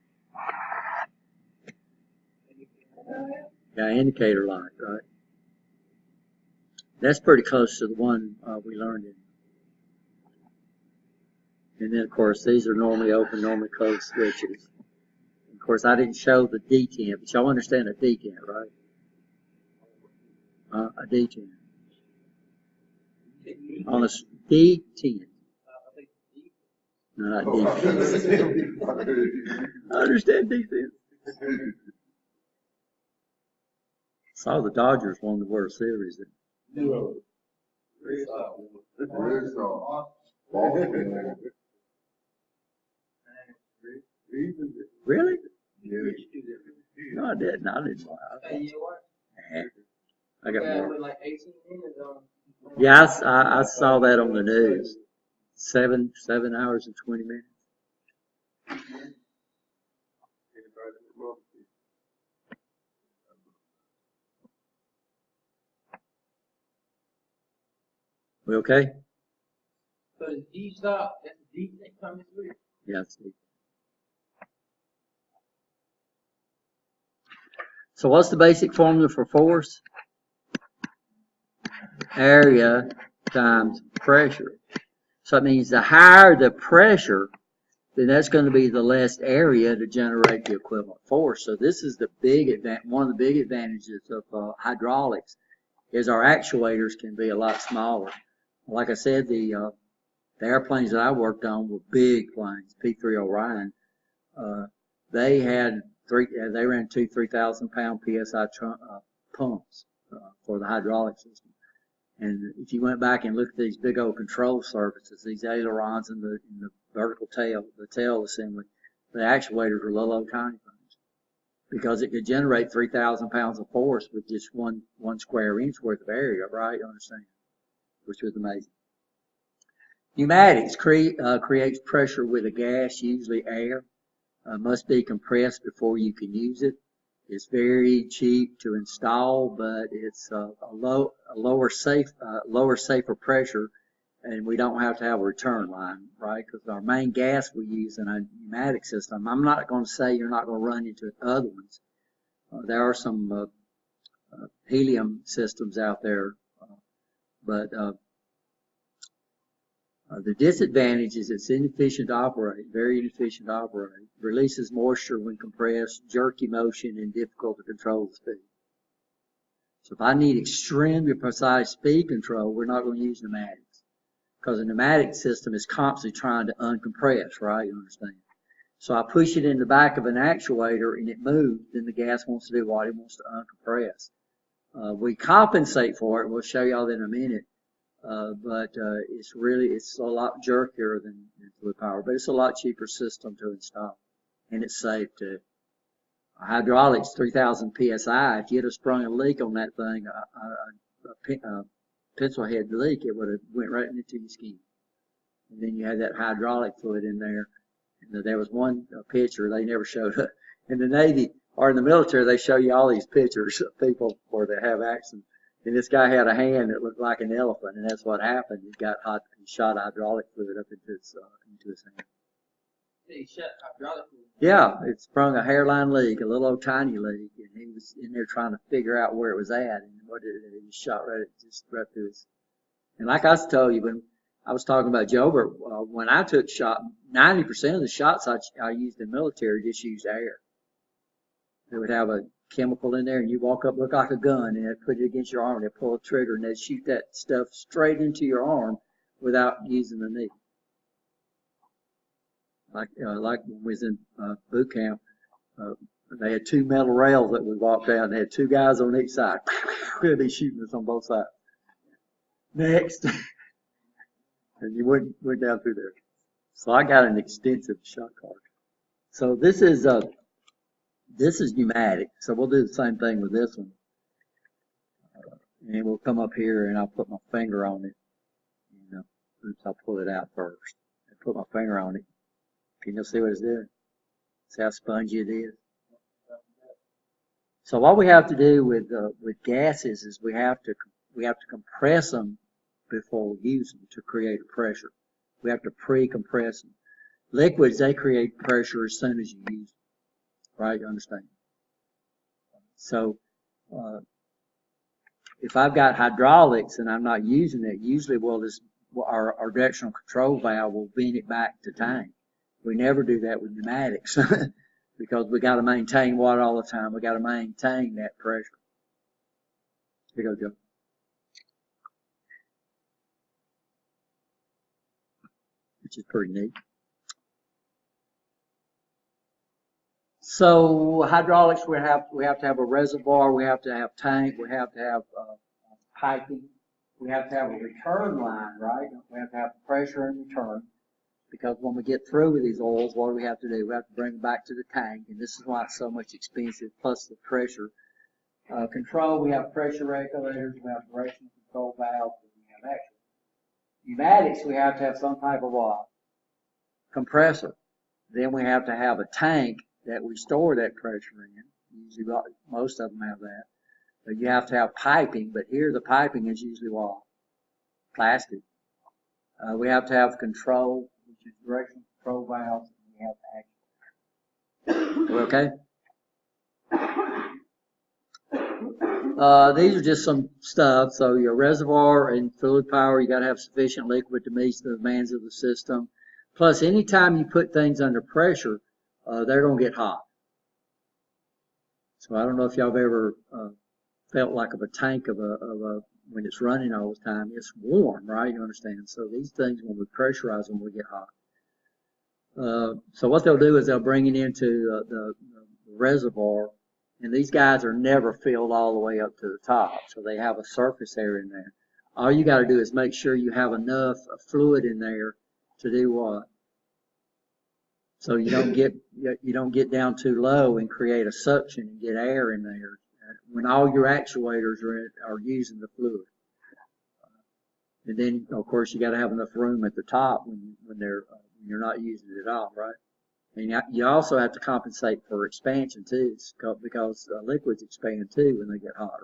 Yeah, indicator light, right? That's pretty close to the one we learned in. And then, of course, these are normally open, normally closed switches. Of course, I didn't show the detent, but y'all understand a detent, right? A detent. On a detent. No, not defense. I understand defense. Saw the Dodgers won the World Series. No. Really? Yeah. No, I didn't. I didn't. I got more. Like 18 minutes on. Yeah, I saw that on the news. 7 hours and 20 minutes. We okay? So the D stop, that's the D that comes through. Yeah, I see. So what's the basic formula for force? Area times pressure. So it means the higher the pressure, then that's going to be the less area to generate the equivalent force. So this is the one of the big advantages of hydraulics is our actuators can be a lot smaller. Like I said, the airplanes that I worked on were big planes, P-3 Orion. They ran 3,000 pound PSI pumps for the hydraulic system. And if you went back and looked at these big old control surfaces, these ailerons and the vertical tail, the tail assembly, the actuators were little old tiny things because it could generate 3,000 pounds of force with just one square inch worth of area, right? You understand? Which was amazing. Pneumatics creates pressure with a gas, usually air. Must be compressed before you can use it. It's very cheap to install, but it's a lower safer pressure, and we don't have to have a return line, right? Because our main gas we use in a pneumatic system, I'm not going to say you're not going to run into other ones. There are some helium systems out there, but the disadvantage is it's inefficient to operate, very inefficient to operate. Releases moisture when compressed, jerky motion, and difficult to control the speed. So if I need extremely precise speed control, we're not going to use pneumatics. Because a pneumatic system is constantly trying to uncompress, right? You understand? So I push it in the back of an actuator and it moves, then the gas wants to do what? It wants to uncompress. We compensate for it. We'll show y'all that in a minute. But it's a lot jerkier than fluid power, but it's a lot cheaper system to install, and it's safe too. Hydraulics, 3,000 psi. If you'd have sprung a leak on that thing, a pencil head leak, it would have went right into your skin. And then you had that hydraulic fluid in there. And there was one picture they never showed up in the Navy or in the military. They show you all these pictures of people where they have accidents. And this guy had a hand that looked like an elephant, and that's what happened. He shot hydraulic fluid up into his hand. He shot hydraulic fluid? Yeah, it sprung a hairline leak, a little old tiny leak, and he was in there trying to figure out where it was at, and it was shot right through his. And like I told you, when I was talking about Joburg, when I took shot, 90% of the shots I used in the military just used air. They would have a chemical in there, and you walk up, look like a gun, and they'd put it against your arm, and they'd pull a trigger, and they'd shoot that stuff straight into your arm without using the knee. Like when we was in boot camp, they had 2 metal rails that we walked down. They had 2 guys on each side. They'd be shooting us on both sides. Next. And you went down through there. So I got an extensive shot card. So this is pneumatic. So we'll do the same thing with this one. And we'll come up here and I'll put my finger on it. Oops, I'll pull it out first. And put my finger on it. Can you see what it's doing? See how spongy it is? So what we have to do with gases is we have to compress them before we use them to create a pressure. We have to pre-compress them. Liquids, they create pressure as soon as you use them, right? You understand? So if I've got hydraulics and I'm not using it, usually our directional control valve will vent it back to tank. We never do that with pneumatics because we got to maintain water all the time. We got to maintain that pressure. Here you go, Joe. Which is pretty neat. So hydraulics, we have to have a reservoir, we have to have tank, we have to have piping, we have to have a return line, right? We have to have pressure and return, because when we get through with these oils, what do we have to do? We have to bring them back to the tank, and this is why it's so much expensive, plus the pressure. Control, we have pressure regulators, we have directional control valves, and we have action. Pneumatics, we have to have some type of compressor. Then we have to have a tank that we store that pressure in. Usually, most of them have that. But you have to have piping, but here the piping is usually what? Plastic. We have to have control, which is directional control valves, and we have action. Okay? These are just some stuff. So your reservoir and fluid power, you got to have sufficient liquid to meet the demands of the system. Plus, anytime you put things under pressure, they're going to get hot. So I don't know if y'all have ever felt like a tank of a when it's running all the time. It's warm, right? You understand? So these things, when we pressurize them, will get hot. So what they'll do is they'll bring it into the reservoir, and these guys are never filled all the way up to the top. So they have a surface area in there. All you got to do is make sure you have enough fluid in there to do what? So you don't get down too low and create a suction and get air in there when all your actuators are using the fluid. And then of course you got to have enough room at the top when you're not using it at all, right? And you also have to compensate for expansion too, because liquids expand too when they get hot,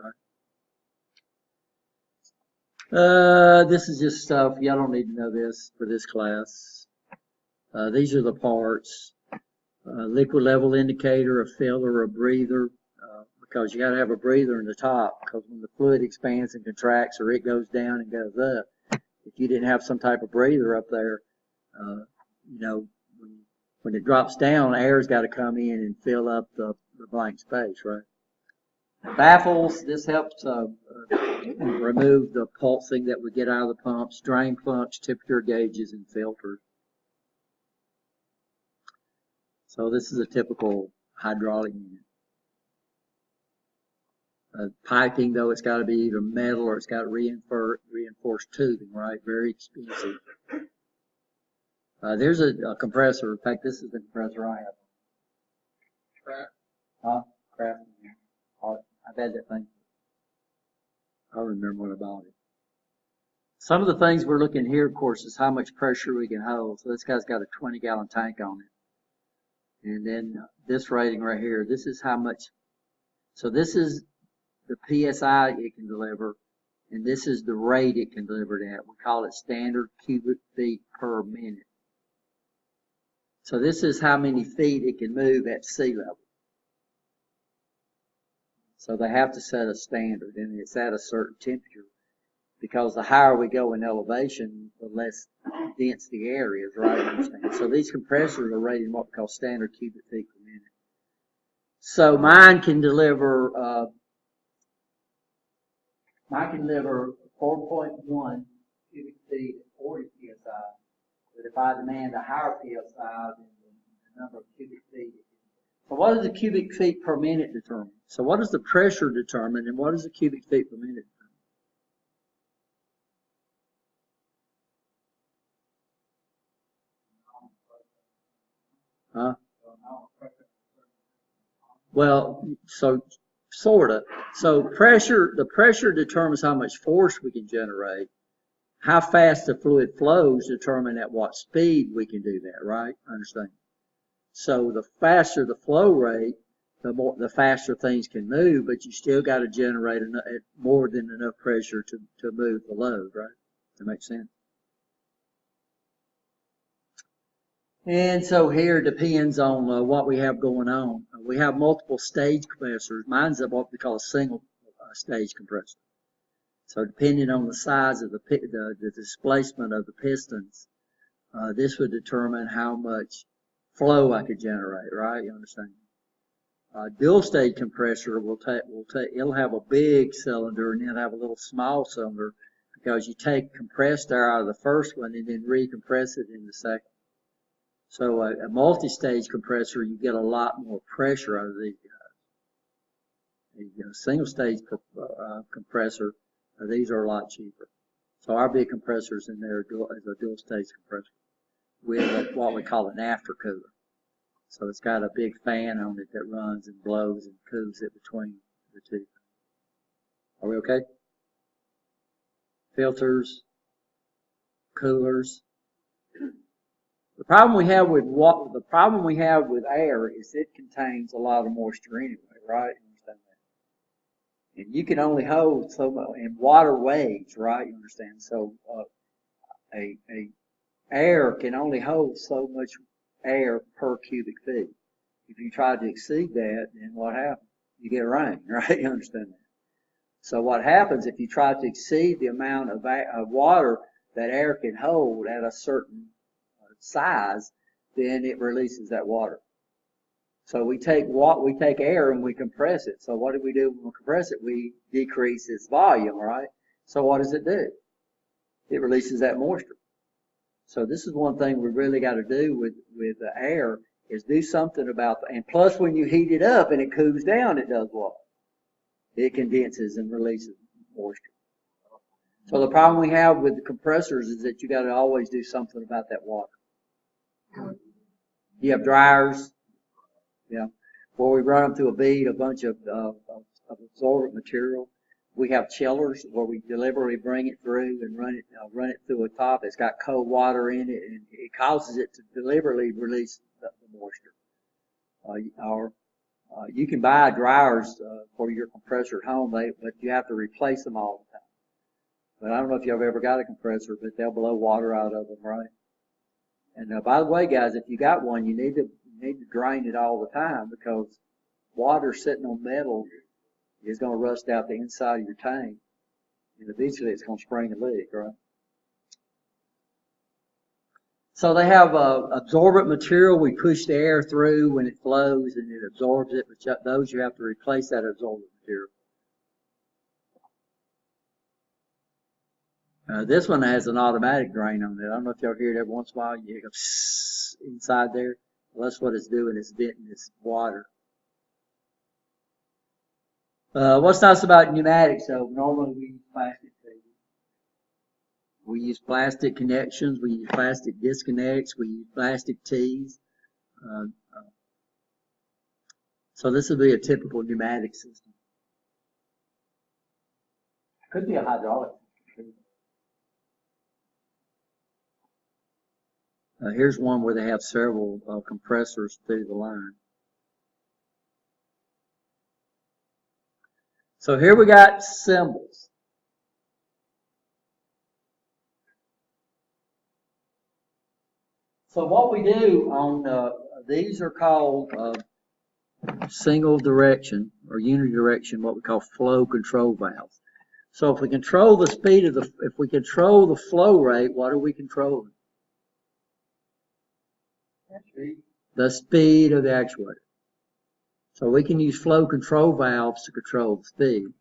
right? This is just stuff y'all don't need to know this for this class. These are the parts, liquid level indicator, a filler, a breather, because you got to have a breather in the top, because when the fluid expands and contracts or it goes down and goes up, if you didn't have some type of breather up there, when it drops down, air's got to come in and fill up the blank space, right? Baffles, this helps remove the pulsing that we get out of the pumps, drain plunge, temperature gauges, and filters. So this is a typical hydraulic unit. Piping, though, it's got to be either metal or it's got reinforced tubing, right? Very expensive. There's a compressor. In fact, this is the compressor I have. Crap. I've had that thing. I don't remember when I bought it. Some of the things we're looking here, of course, is how much pressure we can hold. So this guy's got a 20-gallon tank on it. And then this rating right here, this is how much. So this is the PSI it can deliver, and this is the rate it can deliver it at. We call it standard cubic feet per minute. So this is how many feet it can move at sea level. So they have to set a standard, and it's at a certain temperature, because the higher we go in elevation, the less dense the air is, right? Understand? So these compressors are rated what we call standard cubic feet per minute. So mine can deliver 4.1 cubic feet at 40 psi. But if I demand a higher psi, then the number of cubic feet. So what does the cubic feet per minute determine? So what does the pressure determine, and what is the cubic feet per minute determine? Huh? Well, so sorta. So the pressure determines how much force we can generate. How fast the fluid flows determine at what speed we can do that, right? Understand? So the faster the flow rate, the faster things can move, but you still got to generate more than enough pressure to move the load, right? Does that make sense? And so here it depends on what we have going on. We have multiple stage compressors. Mine's what we call a single stage compressor. So depending on the size of the displacement of the pistons, this would determine how much flow I could generate, right? You understand? Dual stage compressor it'll have a big cylinder and it'll have a little small cylinder because you take compressed air out of the first one and then recompress it in the second. So a multi-stage compressor, you get a lot more pressure out of these guys. The single stage compressor, these are a lot cheaper. So our big compressors in there is a dual stage compressor with what we call an aftercooler. So it's got a big fan on it that runs and blows and cools it between the two. Are we okay? Filters, coolers. The problem we have with air is it contains a lot of moisture anyway, right? You understand that? And you can only hold so much, and water weighs, right? You understand? So a air can only hold so much air per cubic feet. If you try to exceed that, then what happens? You get rain, right? You understand that? So what happens if you try to exceed the amount of water that air can hold at a certain size, then it releases that water. So we take air and we compress it. So what do we do when we compress it? We decrease its volume, right? So what does it do? It releases that moisture. So this is one thing we really got to do with the air is do something about that. And plus when you heat it up and it cools down, it does what? It condenses and releases moisture. So the problem we have with the compressors is that you got to always do something about that water. You have dryers, yeah, where we run them through a bead, a bunch of absorbent material. We have chillers where we deliberately bring it through and run it through a top. It's got cold water in it, and it causes it to deliberately release the moisture. You can buy dryers for your compressor at home, but you have to replace them all the time. But I don't know if you've ever got a compressor, but they'll blow water out of them, right? And by the way, guys, if you got one, you need to drain it all the time because water sitting on metal is going to rust out the inside of your tank, and eventually it's going to spring a leak, right? So they have absorbent material. We push the air through when it flows and it absorbs it, but those you have to replace that absorbent material. This one has an automatic drain on it. I don't know if y'all hear it every once in a while. You go inside there. Well, that's what it's doing. It's venting this water. What's nice about pneumatics, though, normally we use plastic tubing. We use plastic connections. We use plastic disconnects. We use plastic tees. So this would be a typical pneumatic system. Could be a hydraulic system. Here's one where they have several compressors through the line. So here we got symbols. So what we do on these are called single direction or unidirection, what we call flow control valves. So if we control the speed of if we control the flow rate, what are we controlling? The speed of the actuator. So we can use flow control valves to control the speed.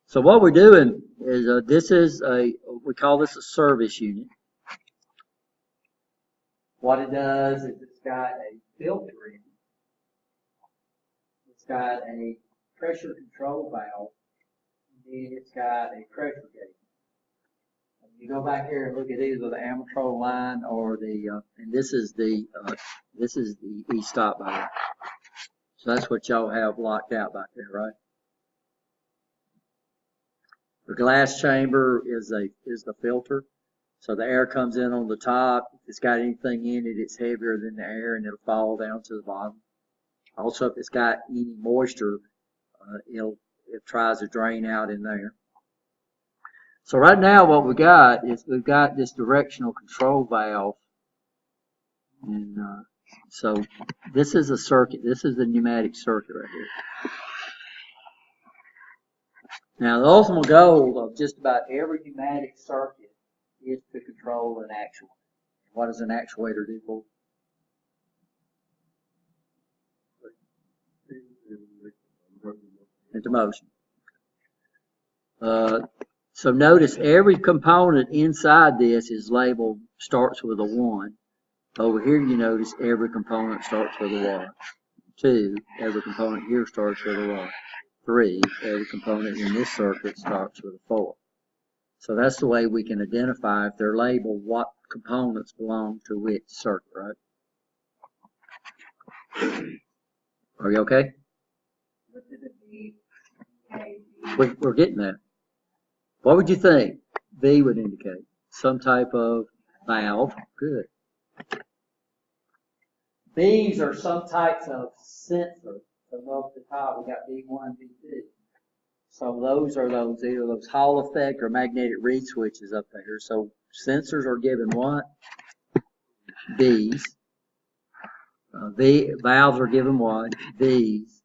So what we're doing is we call this a service unit. What it does is it's got a filter in it. It's got a pressure control valve, and then it's got a pressure gauge. You go back here and look at either the Amatrol line or and this is the e-stop valve. So that's what y'all have locked out back there, right? The glass chamber is the filter. So the air comes in on the top. If it's got anything in it, it's heavier than the air and it'll fall down to the bottom. Also, if it's got any moisture, it tries to drain out in there. So right now what we got is we've got this directional control valve. And so this is a circuit. This is the pneumatic circuit right here. Now the ultimate goal of just about every pneumatic circuit is to control an actuator. What does an actuator do for? Into motion. So notice every component inside this is labeled, starts with a 1. Over here you notice every component starts with a Y. 2, every component here starts with a Y. 3, every component in this circuit starts with a 4. So that's the way we can identify if they're labeled what components belong to which circuit, right? Are you okay? We're getting there. What would you think V would indicate? Some type of valve. Good. These are some types of sensors. So up at the top we got V1, V2. So those are either those Hall effect or magnetic reed switches up there. So sensors are given what? V's. Valves are given what? V's.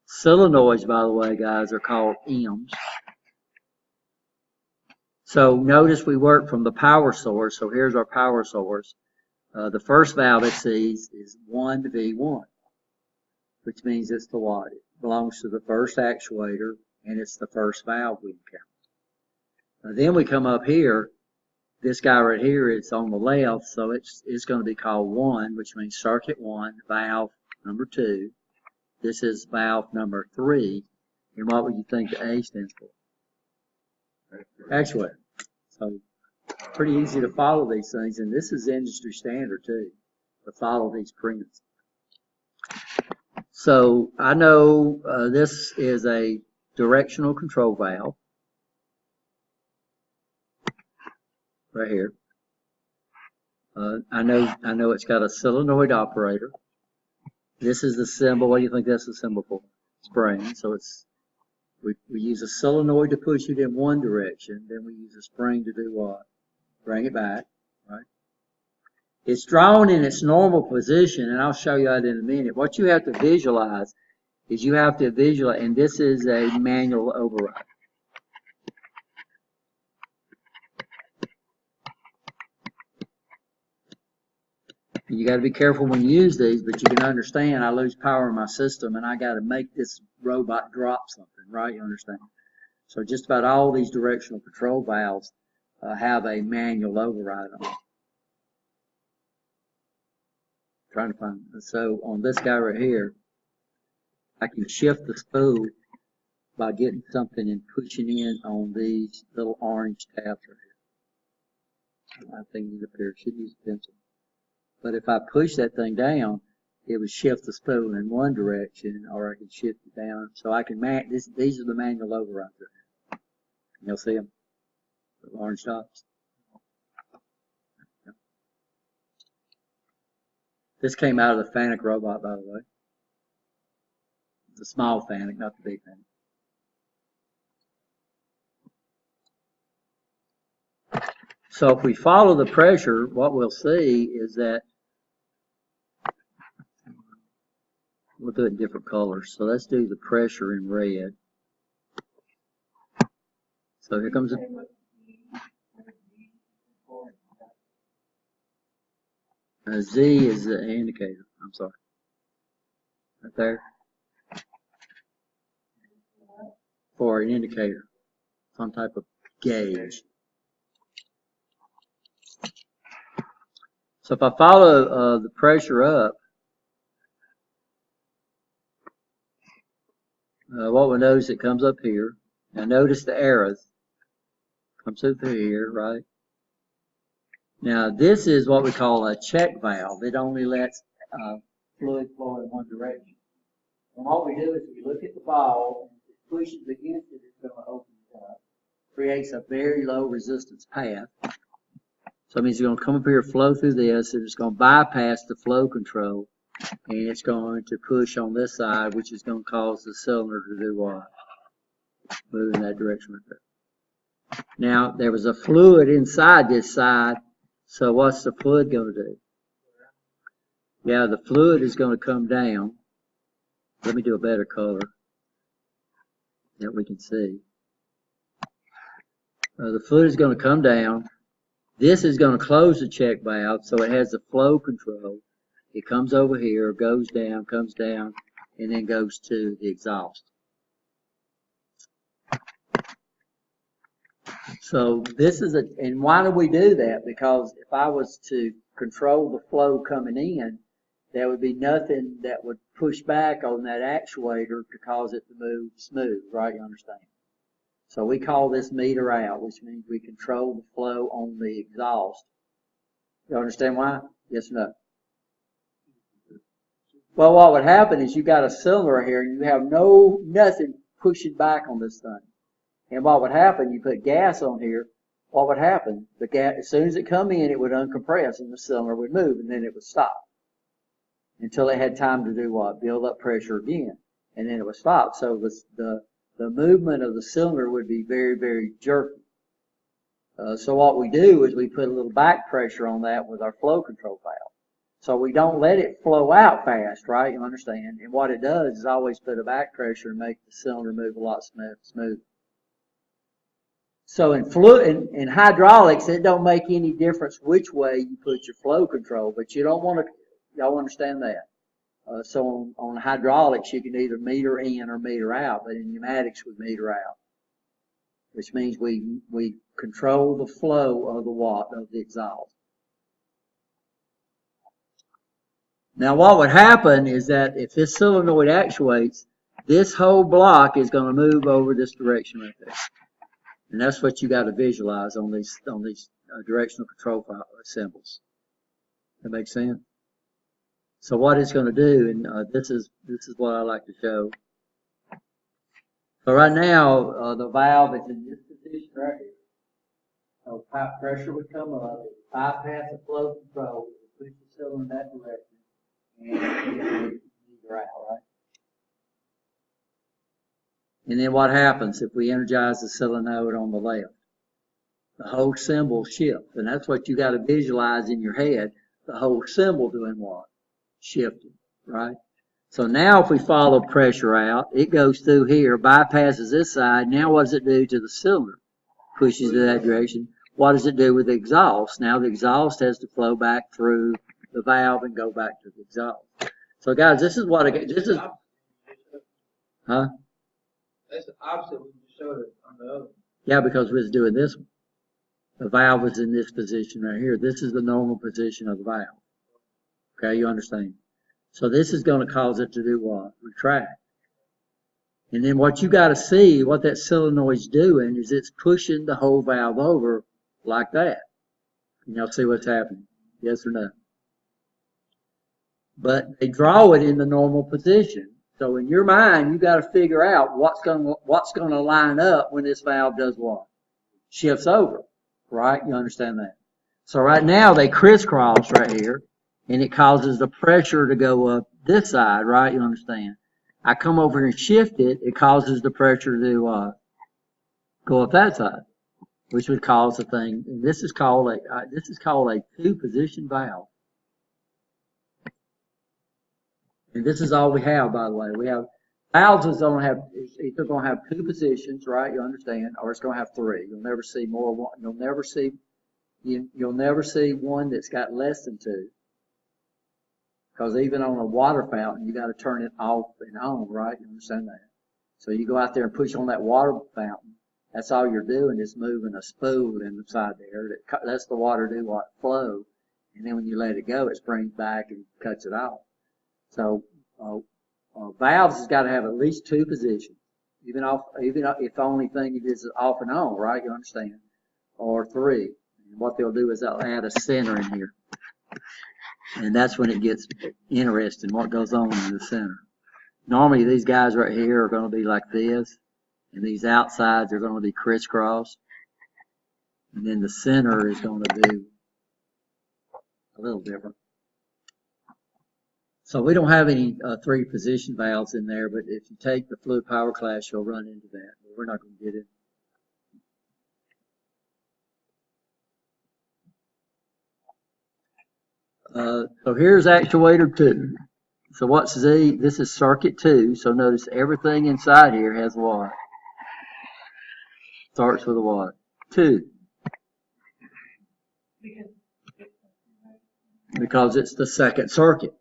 Solenoids, by the way, guys, are called M's. So notice we work from the power source. So here's our power source. The first valve it sees is 1 to V1, which means it's the what? It belongs to the first actuator, and it's the first valve we encounter. Then we come up here. This guy right here, it's on the left, so it's going to be called 1, which means circuit 1, valve number 2. This is valve number 3. And what would you think the A stands for? Actuator. So pretty easy to follow these things, and this is industry standard too, to follow these prints. So I know this is a directional control valve right here. I know it's got a solenoid operator. This is the symbol. What do you think that's the symbol for? Spring. So we use a solenoid to push it in one direction, then we use a spring to do what? Bring it back, right? It's drawn in its normal position, and I'll show you that in a minute. What you have to visualize is and this is a manual override. You got to be careful when you use these, but you can understand I lose power in my system and I got to make this robot drop something, right? You understand? So just about all these directional control valves have a manual override on them. Trying to find it. So on this guy right here, I can shift the spool by getting something and pushing in on these little orange tabs right here. I think it appears should use a pencil. But if I push that thing down, it would shift the spool in one direction, or I can shift it down. So I can these are the manual overrides right here. You'll see them, the orange dots. This came out of the Fanuc robot, by the way. It's a small Fanuc, not the big Fanuc. So if we follow the pressure, what we'll see is that we'll do it in different colors. So let's do the pressure in red. So here comes a Z is the indicator. I'm sorry. Right there. For an indicator. Some type of gauge. So if I follow the pressure up, what we notice, it comes up here. Now notice the arrows. Comes through here, right? Now this is what we call a check valve. It only lets fluid flow in one direction. And what we do is we look at the ball, and if it pushes against it, it's going to open it up. Creates a very low resistance path. So it means it's going to come up here, flow through this, and it's going to bypass the flow control and it's going to push on this side, which is going to cause the cylinder to do what? Move in that direction right there. Now, there was a fluid inside this side, so what's the fluid going to do? Yeah, the fluid is going to come down. Let me do a better color that we can see. The fluid is going to come down. This is going to close the check valve, so it has the flow control. It comes over here, goes down, comes down, and then goes to the exhaust. So this is and why do we do that? Because if I was to control the flow coming in, there would be nothing that would push back on that actuator to cause it to move smooth, right? You understand? So we call this meter out, which means we control the flow on the exhaust. You understand why? Yes or no? Well, what would happen is you got a cylinder here and you have nothing pushing back on this thing. And what would happen, you put gas on here, what would happen? The gas, as soon as it come in, it would uncompress and the cylinder would move and then it would stop. Until it had time to do what? Build up pressure again. And then it would stop. So the movement of the cylinder would be very, very jerky. So what we do is we put a little back pressure on that with our flow control valve. So we don't let it flow out fast, right? You understand? And what it does is always put a back pressure and make the cylinder move a lot smoother. So in hydraulics, it don't make any difference which way you put your flow control, but you don't want to, y'all understand that? So on hydraulics, you can either meter in or meter out, but in pneumatics, we meter out, which means we control the flow of the exhaust. Now, what would happen is that if this solenoid actuates, this whole block is going to move over this direction right there. And that's what you got to visualize on these directional control symbols. That makes sense? So what it's going to do, and this is what I like to show. So right now, the valve is in this position right here. So pipe pressure would come up, it would bypass the flow control, it would push the cylinder in that direction, and it would meter out, right? And then what happens if we energize the solenoid on the left? The whole symbol shifts, and that's what you got to visualize in your head. The whole symbol doing what? Shifting, right? So now if we follow pressure out, it goes through here, bypasses this side. Now what does it do to the cylinder? Pushes in that direction. What does it do with the exhaust? Now the exhaust has to flow back through the valve and go back to the exhaust. So guys, this is what this is. Huh? That's the opposite we just showed it on the other. Yeah, because we was doing this one. The valve was in this position right here. This is the normal position of the valve. Okay, you understand? So this is going to cause it to do what? Retract. And then what you got to see, what that solenoid's doing, is it's pushing the whole valve over like that. And y'all see what's happening? Yes or no? But they draw it in the normal position. So in your mind, you got to figure out what's going to line up when this valve does what? Shifts over, right? You understand that? So right now they crisscross right here, and it causes the pressure to go up this side, right? You understand? I come over and shift it, it causes the pressure to go up that side, which would cause the thing. And this is called a two-position valve. And this is all we have, by the way. We have valves is either going to have two positions, right? You understand, or it's going to have three. You'll never see more. You'll never see one that's got less than two. Because even on a water fountain, you got to turn it off and on, right? You understand that? So you go out there and push on that water fountain. That's all you're doing is moving a spool inside there. That lets the water do what? Flow. And then when you let it go, it springs back and cuts it off. So valves has got to have at least two positions, even if the only thing it is off and on, right? You understand? Or three. And what they'll do is they'll add a center in here, and that's when it gets interesting. What goes on in the center? Normally, these guys right here are going to be like this, and these outsides are going to be crisscrossed, and then the center is going to be a little different. So we don't have any 3 position valves in there, but if you take the fluid power class, you'll run into that. But we're not going to get it. So here's actuator 2. So what's Z? This is circuit 2. So notice everything inside here has what? Starts with a what? 2. Because it's the second circuit.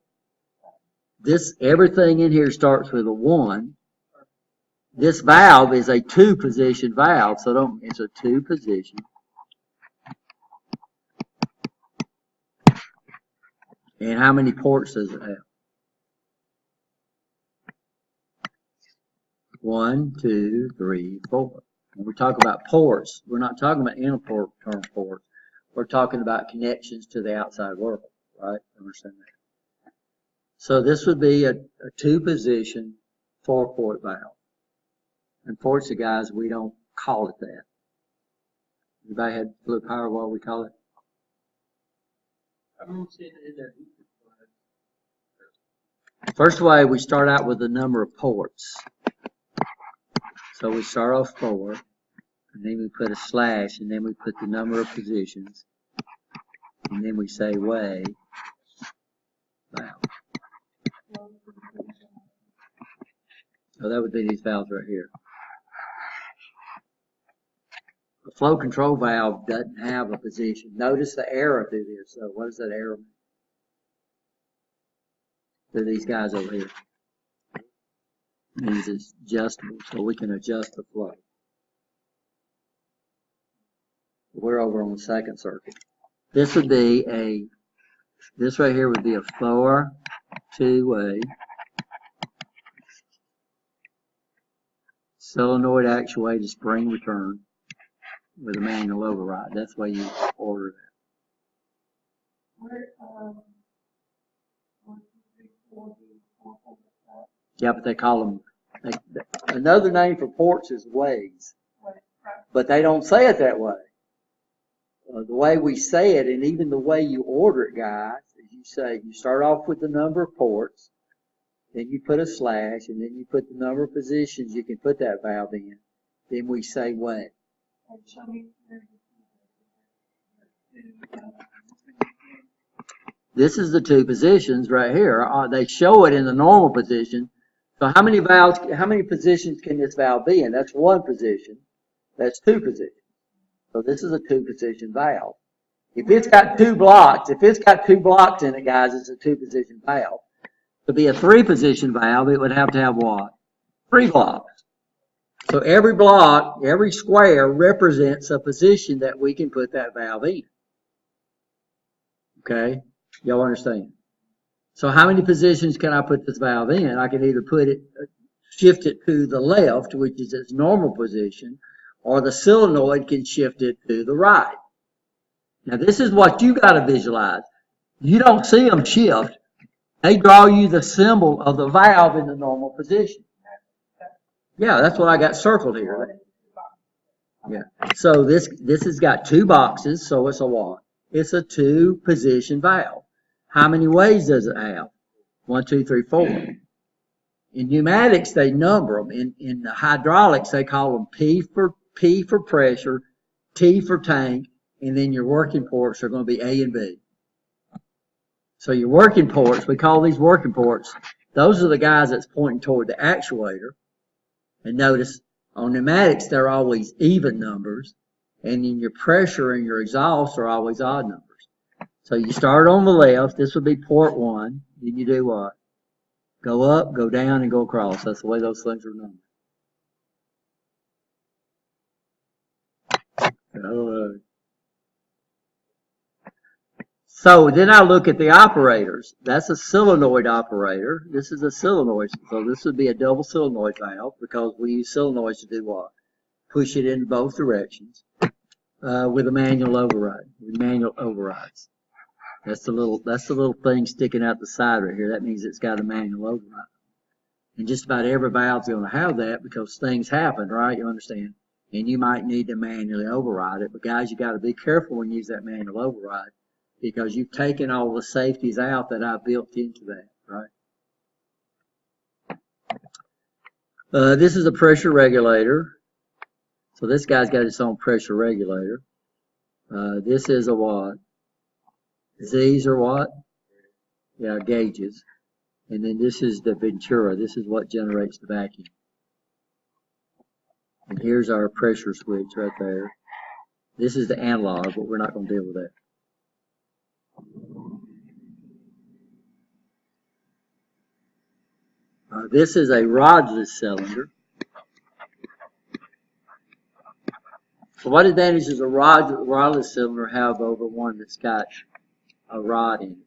Everything in here starts with a 1. This valve is a 2-position valve, so it's a 2-position. And how many ports does it have? 1, 2, 3, 4. When we talk about ports, we're not talking about internal ports. We're talking about connections to the outside world, right? Understand that? So this would be a 2-position 4-port valve. Unfortunately, guys, we don't call it that. Anybody had fluid power, what we call it? I don't see it in there. First way, we start out with the number of ports. So we start off 4, and then we put a slash, and then we put the number of positions, and then we say way valve. So that would be these valves right here. The flow control valve doesn't have a position. Notice the arrow through here. So what does that arrow mean? Through these guys over here. It means it's adjustable, so we can adjust the flow. We're over on the second circuit. This would be this right here would be a 4 2-way solenoid actuated spring return with a manual override. That's the way you order that. Yeah, but they call them, another name for ports is ways. But they don't say it that way. The way we say it, and even the way you order it, guys, is you say, you start off with the number of ports, then you put a slash, and then you put the number of positions you can put that valve in. Then we say way. This is the 2 positions right here. They show it in the normal position. So how many positions can this valve be in? That's 1 position. That's 2 positions. So this is a 2-position valve. If it's got 2 blocks, in it, guys, it's a 2-position valve. To be a 3-position valve, it would have to have what? 3 blocks. So every block, every square represents a position that we can put that valve in. Okay? Y'all understand? So how many positions can I put this valve in? I can either shift it to the left, which is its normal position, or the solenoid can shift it to the right. Now this is what you got to visualize. You don't see them shift. They draw you the symbol of the valve in the normal position. Yeah, that's what I got circled here. Yeah. So this has got 2 boxes, so it's a what? It's a 2-position valve. How many ways does it have? 1, 2, 3, 4. In pneumatics, they number them. In the hydraulics, they call them P for pressure, T for tank, and then your working ports are going to be A and B. So your working ports, we call these working ports, those are the guys that's pointing toward the actuator. And notice, on pneumatics, they're always even numbers, and then your pressure and your exhaust are always odd numbers. So you start on the left, this would be port 1, then you do what? Go up, go down, and go across. That's the way those things are numbered. So then I look at the operators. That's a solenoid operator. This is a solenoid. So this would be a double solenoid valve because we use solenoids to do what? Push it in both directions with a manual override. With manual overrides. That's the little thing sticking out the side right here. That means it's got a manual override. And just about every valve's going to have that because things happen, right? You understand? And you might need to manually override it. But guys, you got to be careful when you use that manual override because you've taken all the safeties out that I built into that, right? This is a pressure regulator. So this guy's got its own pressure regulator. This is a what? These are what? Yeah, gauges. And then this is the Ventura. This is what generates the vacuum. And here's our pressure switch right there. This is the analog, but we're not going to deal with that. This is a rodless cylinder. So what advantage does a rodless cylinder have over one that's got a rod in it?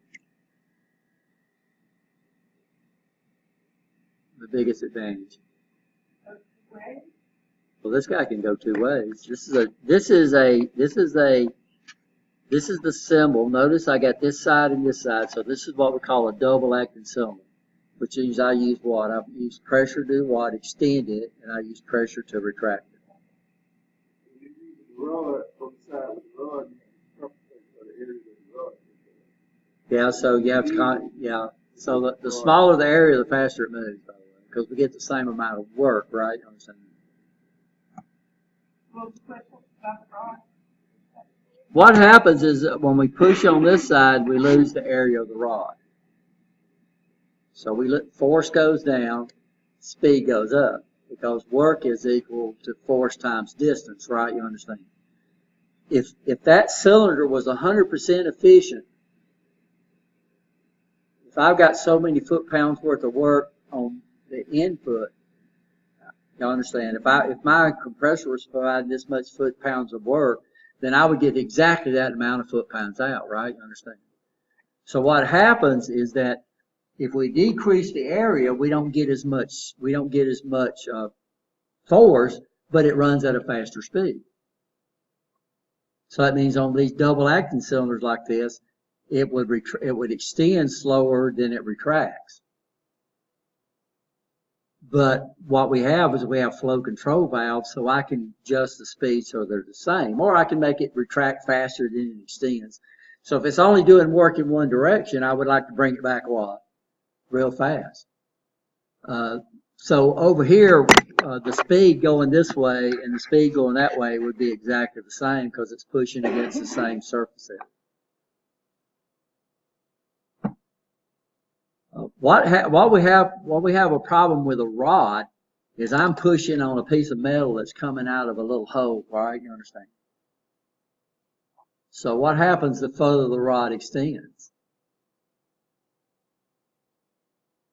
The biggest advantage. Well, this guy can go two ways. This is the symbol. Notice I got this side and this side. So this is what we call a double acting cylinder, which means I use what? I use pressure to what? Extend it, and I use pressure to retract it. You use the rod on the side with the rod, you compensate for the area of the rod. Yeah, so you have to, yeah. So the smaller the area, the faster it moves, by the way, because we get the same amount of work, right? What happens is that when we push on this side, we lose the area of the rod. So force goes down, speed goes up, because work is equal to force times distance, right? You understand? If that cylinder was 100% efficient, if I've got so many foot-pounds worth of work on the input, you understand? If my compressor was providing this much foot-pounds of work, then I would get exactly that amount of foot-pounds out, right? You understand? So what happens is that if we decrease the area, we don't get as much force, but it runs at a faster speed. So that means on these double acting cylinders like this, it would extend slower than it retracts. But what we have is we have flow control valves, so I can adjust the speed so they're the same, or I can make it retract faster than it extends. So if it's only doing work in one direction, I would like to bring it back what? Real fast. So over here, the speed going this way and the speed going that way would be exactly the same because it's pushing against the same surface area. What we have a problem with a rod is I'm pushing on a piece of metal that's coming out of a little hole, right? You understand? So what happens the further the rod extends?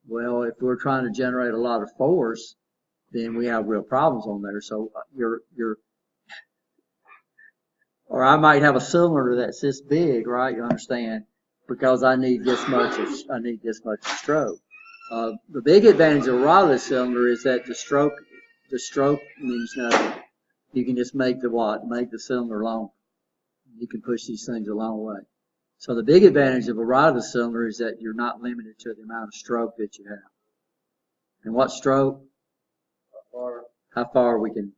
Well, if we're trying to generate a lot of force, then we have real problems on there. So or I might have a cylinder that's this big, right? You understand? Because I need this much stroke. The big advantage of a rodless cylinder is that the stroke means nothing. You can just make the cylinder long. You can push these things a long way. So the big advantage of a rodless cylinder is that you're not limited to the amount of stroke that you have. And what stroke? How far we can.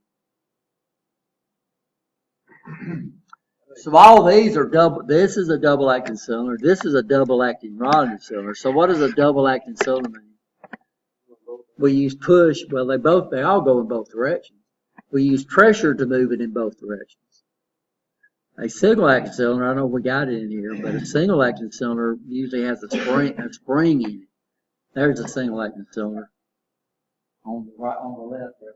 So all these are double. This is a double acting cylinder. This is a double acting rodless cylinder. So what does a double acting cylinder mean? We use push. Well, they all go in both directions. We use pressure to move it in both directions. A single acting cylinder, I don't know if we got it in here, but a single acting cylinder usually has a spring in it. There's a single acting cylinder on the left there.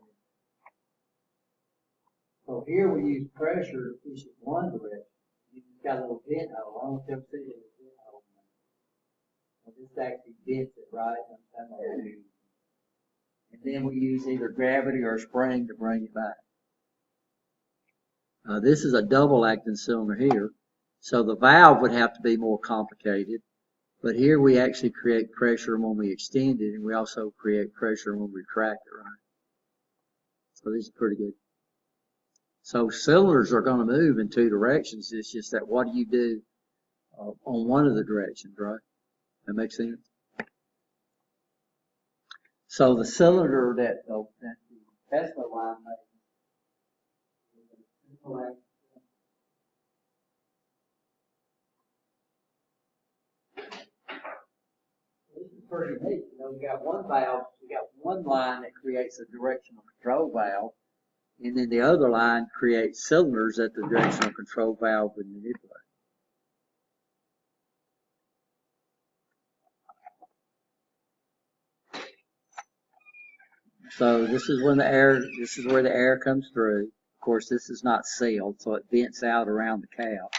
So here we use pressure to push it one direction. You just got a little vent hole. I don't know if you've seen a little vent hole. And this actually vents it, right? And then we use either gravity or a spring to bring it back. This is a double acting cylinder here. So the valve would have to be more complicated. But here we actually create pressure when we extend it, and we also create pressure when we retract it, right? So these are pretty good. So cylinders are going to move in two directions. It's just that what do you do on one of the directions, right? That makes sense? So the cylinder that the Tesla line makes, this is pretty neat. You know, you got one valve, you got one line that creates a directional control valve, and then the other line creates cylinders that the directional control valve would manipulate. So this is when this is where the air comes through. Of course, this is not sealed, so it vents out around the cap.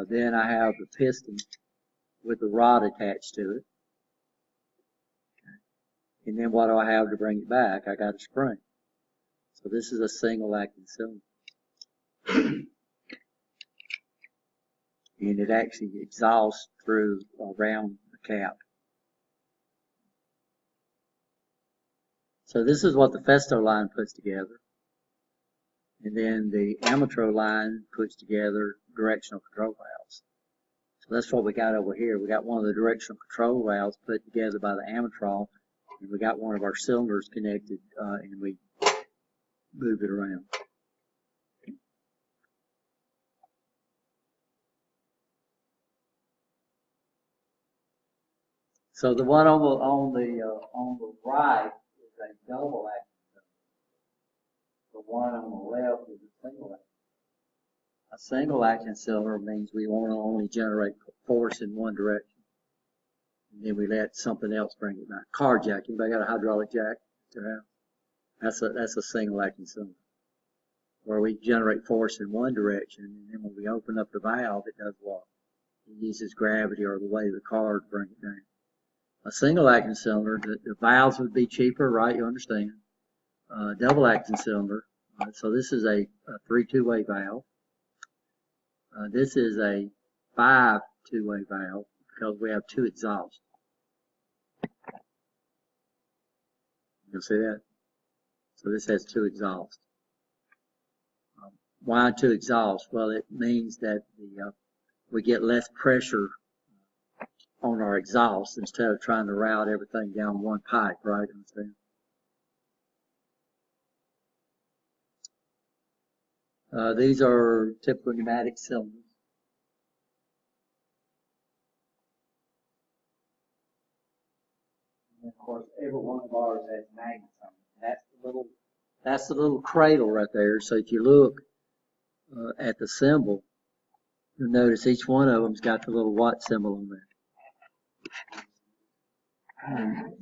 Then I have the piston with the rod attached to it. And then what do I have to bring it back? I got a spring. So this is a single acting cylinder. And it actually exhausts through around the cap. So this is what the Festo line puts together. And then the Amatro line puts together directional control valves. So that's what we got over here. We got one of the directional control valves put together by the Amatron, and we got one of our cylinders connected, and we move it around. So the one on the right is a double acting. The one on the left is a single acting. A single acting cylinder means we want to only generate force in one direction. And then we let something else bring it back. Car jack. Anybody got a hydraulic jack to have? That's a single acting cylinder. Where we generate force in one direction, and then when we open up the valve, it does what? It uses gravity or the weight of the car to bring it down. A single acting cylinder, the valves would be cheaper, right? You understand. Double acting cylinder. So this is a 3 two-way valve. This is a 5 two-way valve because we have 2 exhausts. You'll see that? So this has 2 exhausts. Why 2 exhausts? Well, it means that we get less pressure on our exhaust instead of trying to route everything down one pipe, right? Understand? These are typical pneumatic cylinders. And of course, every one of ours has magnets on it. That's the little cradle right there. So if you look at the symbol, you'll notice each one of them's got the little watt symbol on there.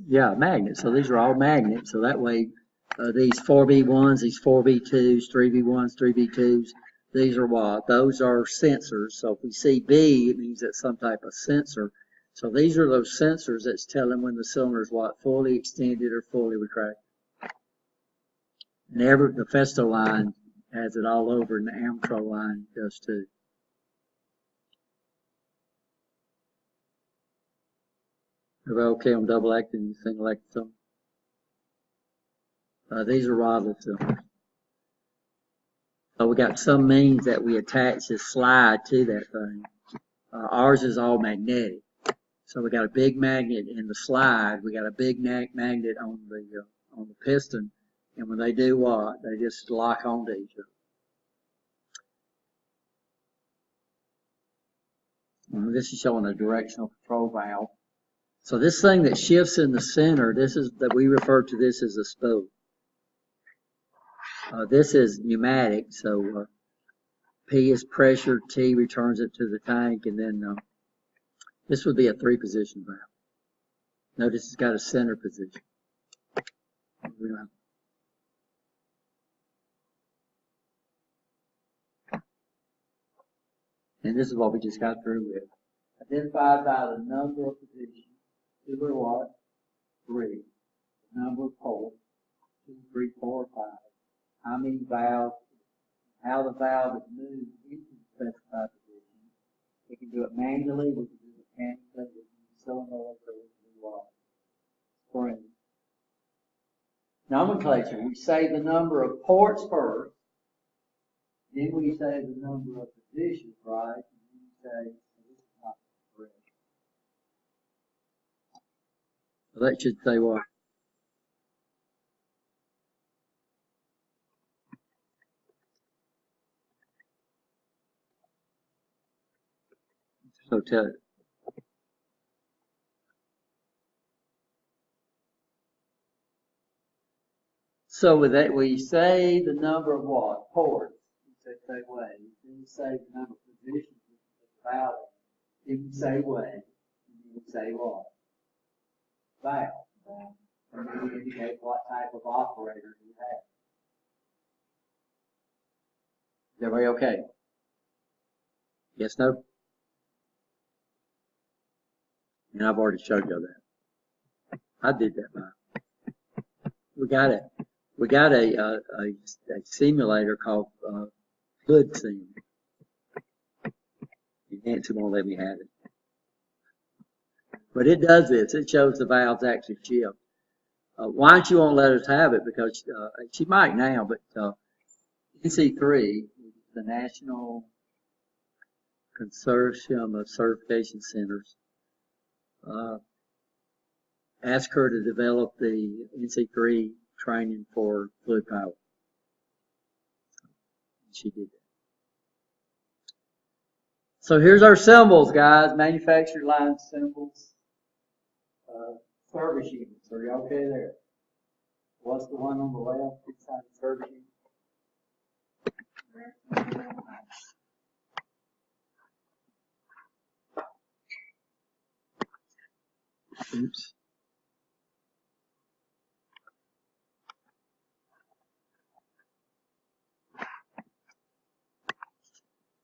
Yeah, magnets. So these are all magnets. So that way, these 4B1s, these 4B2s, 3B1s, 3B2s, these are what? Those are sensors. So if we see B, it means that's some type of sensor. So these are those sensors that's telling when the cylinder is what? Fully extended or fully retracted. And the Festo line has it all over, and the Amatron line does too. Everybody okay on double acting, single acting cylinder? These are rodless cylinders. So we got some means that we attach this slide to that thing. Ours is all magnetic. So we got a big magnet in the slide. We got a big magnet on the piston. And when they do what? They just lock onto each other. And this is showing a directional control valve. So this thing that shifts in the center, we refer to this as a spool. This is pneumatic, so P is pressure, T returns it to the tank, and then this would be a 3-position valve. Notice it's got a center position. And this is what we just got through with. Identified by the number of positions. 2 or what? 3. The number of poles. 2, 3, 4, 5. How many valves, how the valve is moved into the specified position. We can do it manually, we can do it mechanically, we can use solenoids, or we can do what? Springs. Nomenclature, we say the number of ports first, then we say the number of positions, right? And then we say, this is not correct. So that should say what? So tell it. So with that, we say the number of what? Ports. You say way. Then you say the number of positions with the valve. Then you say way. And you say what? Valve. And then you indicate what type of operator you have. Is everybody okay? Yes, no? And I've already showed you that. I did that, Mike. We got a simulator called Fluid Sim. Nancy won't let me have it. But it does this. It shows the valves actually shift. Why don't you won't let us have it? Because she might now, but NC3, the National Consortium of Certification Centers, asked her to develop the NC3 training for fluid power. She did that. So here's our symbols, guys. Manufactured line symbols. Service units. Are you okay there? What's the one on the left? Inside the service unit. Oops.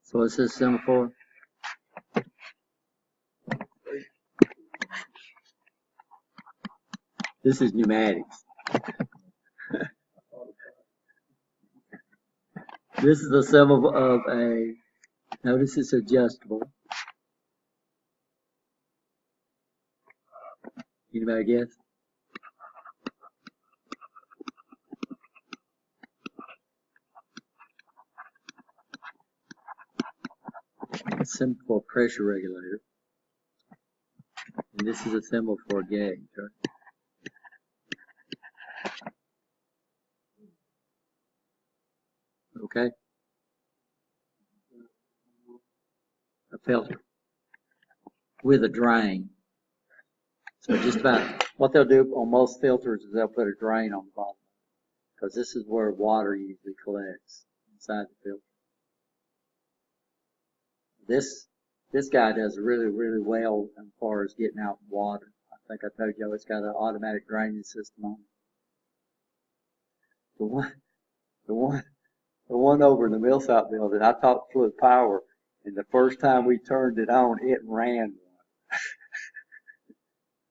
So what's this symbol for? This is pneumatics. This is the symbol of a, notice it's adjustable. Anybody guess? A symbol for a pressure regulator. And this is a symbol for a gauge, right? Okay? A filter with a drain. So just about what they'll do on most filters is they'll put a drain on the bottom, because this is where water usually collects inside the filter. This guy does really, really well as far as getting out water. I think I told you it's got an automatic draining system on it. The one over in the Millsop building, I taught fluid power, and the first time we turned it on, it ran.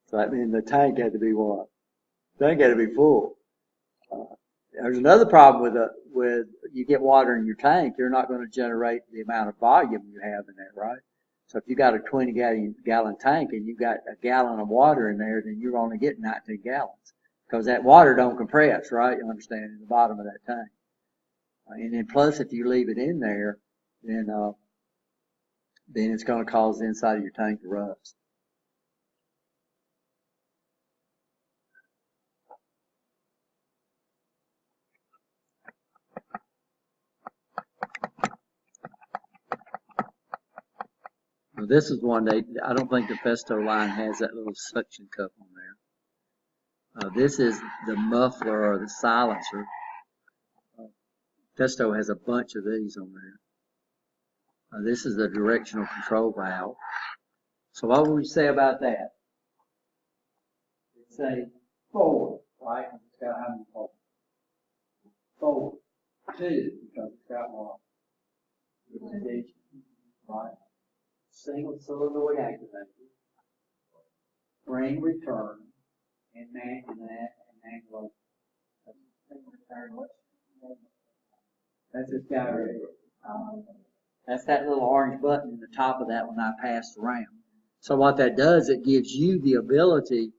So that means the tank had to be what? The tank had to be full. There's another problem with you get water in your tank, you're not going to generate the amount of volume you have in there, right? So if you got a 20 gallon tank and you got a gallon of water in there, then you're only getting 19 gallons. Because that water don't compress, right? You understand, in the bottom of that tank. And then plus if you leave it in there, then it's going to cause the inside of your tank to rust. Well, this is one I don't think the Festo line has that little suction cup on there. This is the muffler or the silencer. Festo has a bunch of these on there. This is the directional control valve. So what would we say about that? We'd say forward, right? It's got how many poles? Forward. 2, because it's got one. Right? Single solenoid activated. Spring return. And man and angle. That's this guy right here. That's that little orange button in the top of that when I passed around. So what that does, it gives you the ability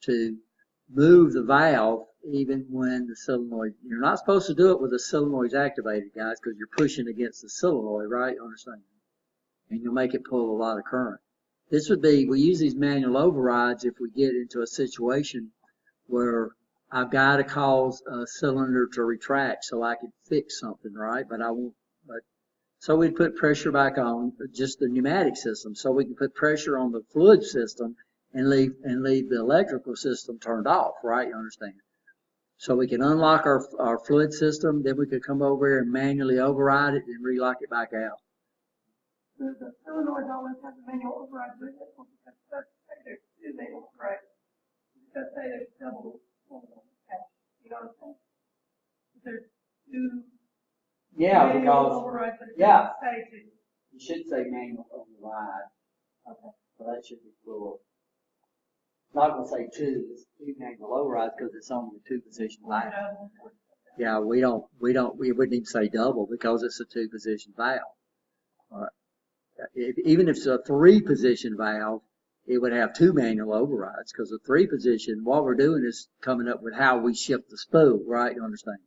to move the valve even when the solenoid, you're not supposed to do it with the solenoids activated, guys, because you're pushing against the solenoid, right? Understand? And you'll make it pull a lot of current. This would be, we use these manual overrides if we get into a situation where I've got to cause a cylinder to retract so I can fix something, right? But I won't. So we'd put pressure back on just the pneumatic system, so we can put pressure on the fluid system and leave the electrical system turned off, right? You understand? So we can unlock our fluid system, then we could come over here and manually override it and relock it back out. The solenoid always has a manual override with it, because it does say there's two manual overrides. It does say there's double solenoid attached, you know what I'm saying? There's two manual overrides, but it doesn't say two. You should say manual override, Okay. so that should be plural. Not gonna say two, it's two manual overrides because it's only a two position valve. Yeah, we wouldn't even say double because it's a two position valve. Even if it's a three position valve, it would have two manual overrides because the three position, what we're doing is coming up with how we shift the spool, right? You understand?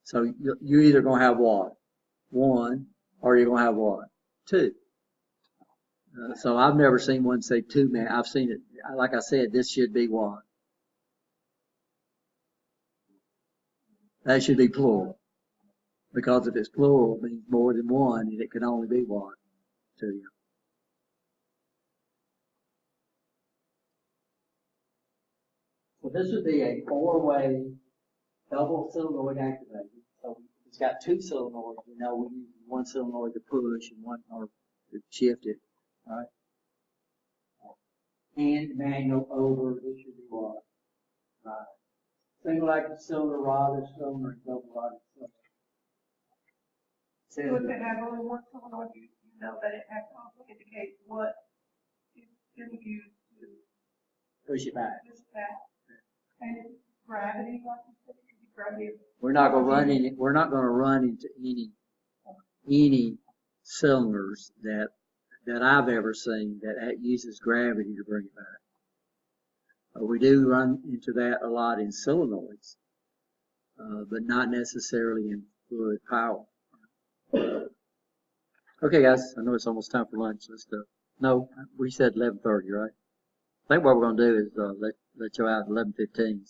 So you're either gonna have what? One, or you're gonna have what? Two. So I've never seen one say two man. I've seen it, like I said, this should be one. That should be plural. Because if it's plural, it means more than one, and it can only be one. Two. So this would be a four-way double solenoid activated. So it's got two solenoids. We know we use one solenoid to push and one or to shift it. All right. And manual over, this should be what? Right. Single active cylinder, rod, cylinder, and double rod cylinder. So if they have only one solenoid, you know that it has to also indicate what is going to use to Push it back. push that. And gravity, like you said, it could be gravity. We're not gonna run any. We're not gonna run into any cylinders that I've ever seen that uses gravity to bring it back. We do run into that a lot in solenoids, but not necessarily in fluid power. Okay, guys, I know it's almost time for lunch. Let's do. No, we said 11:30, right? I think what we're gonna do is let you out at 11:15.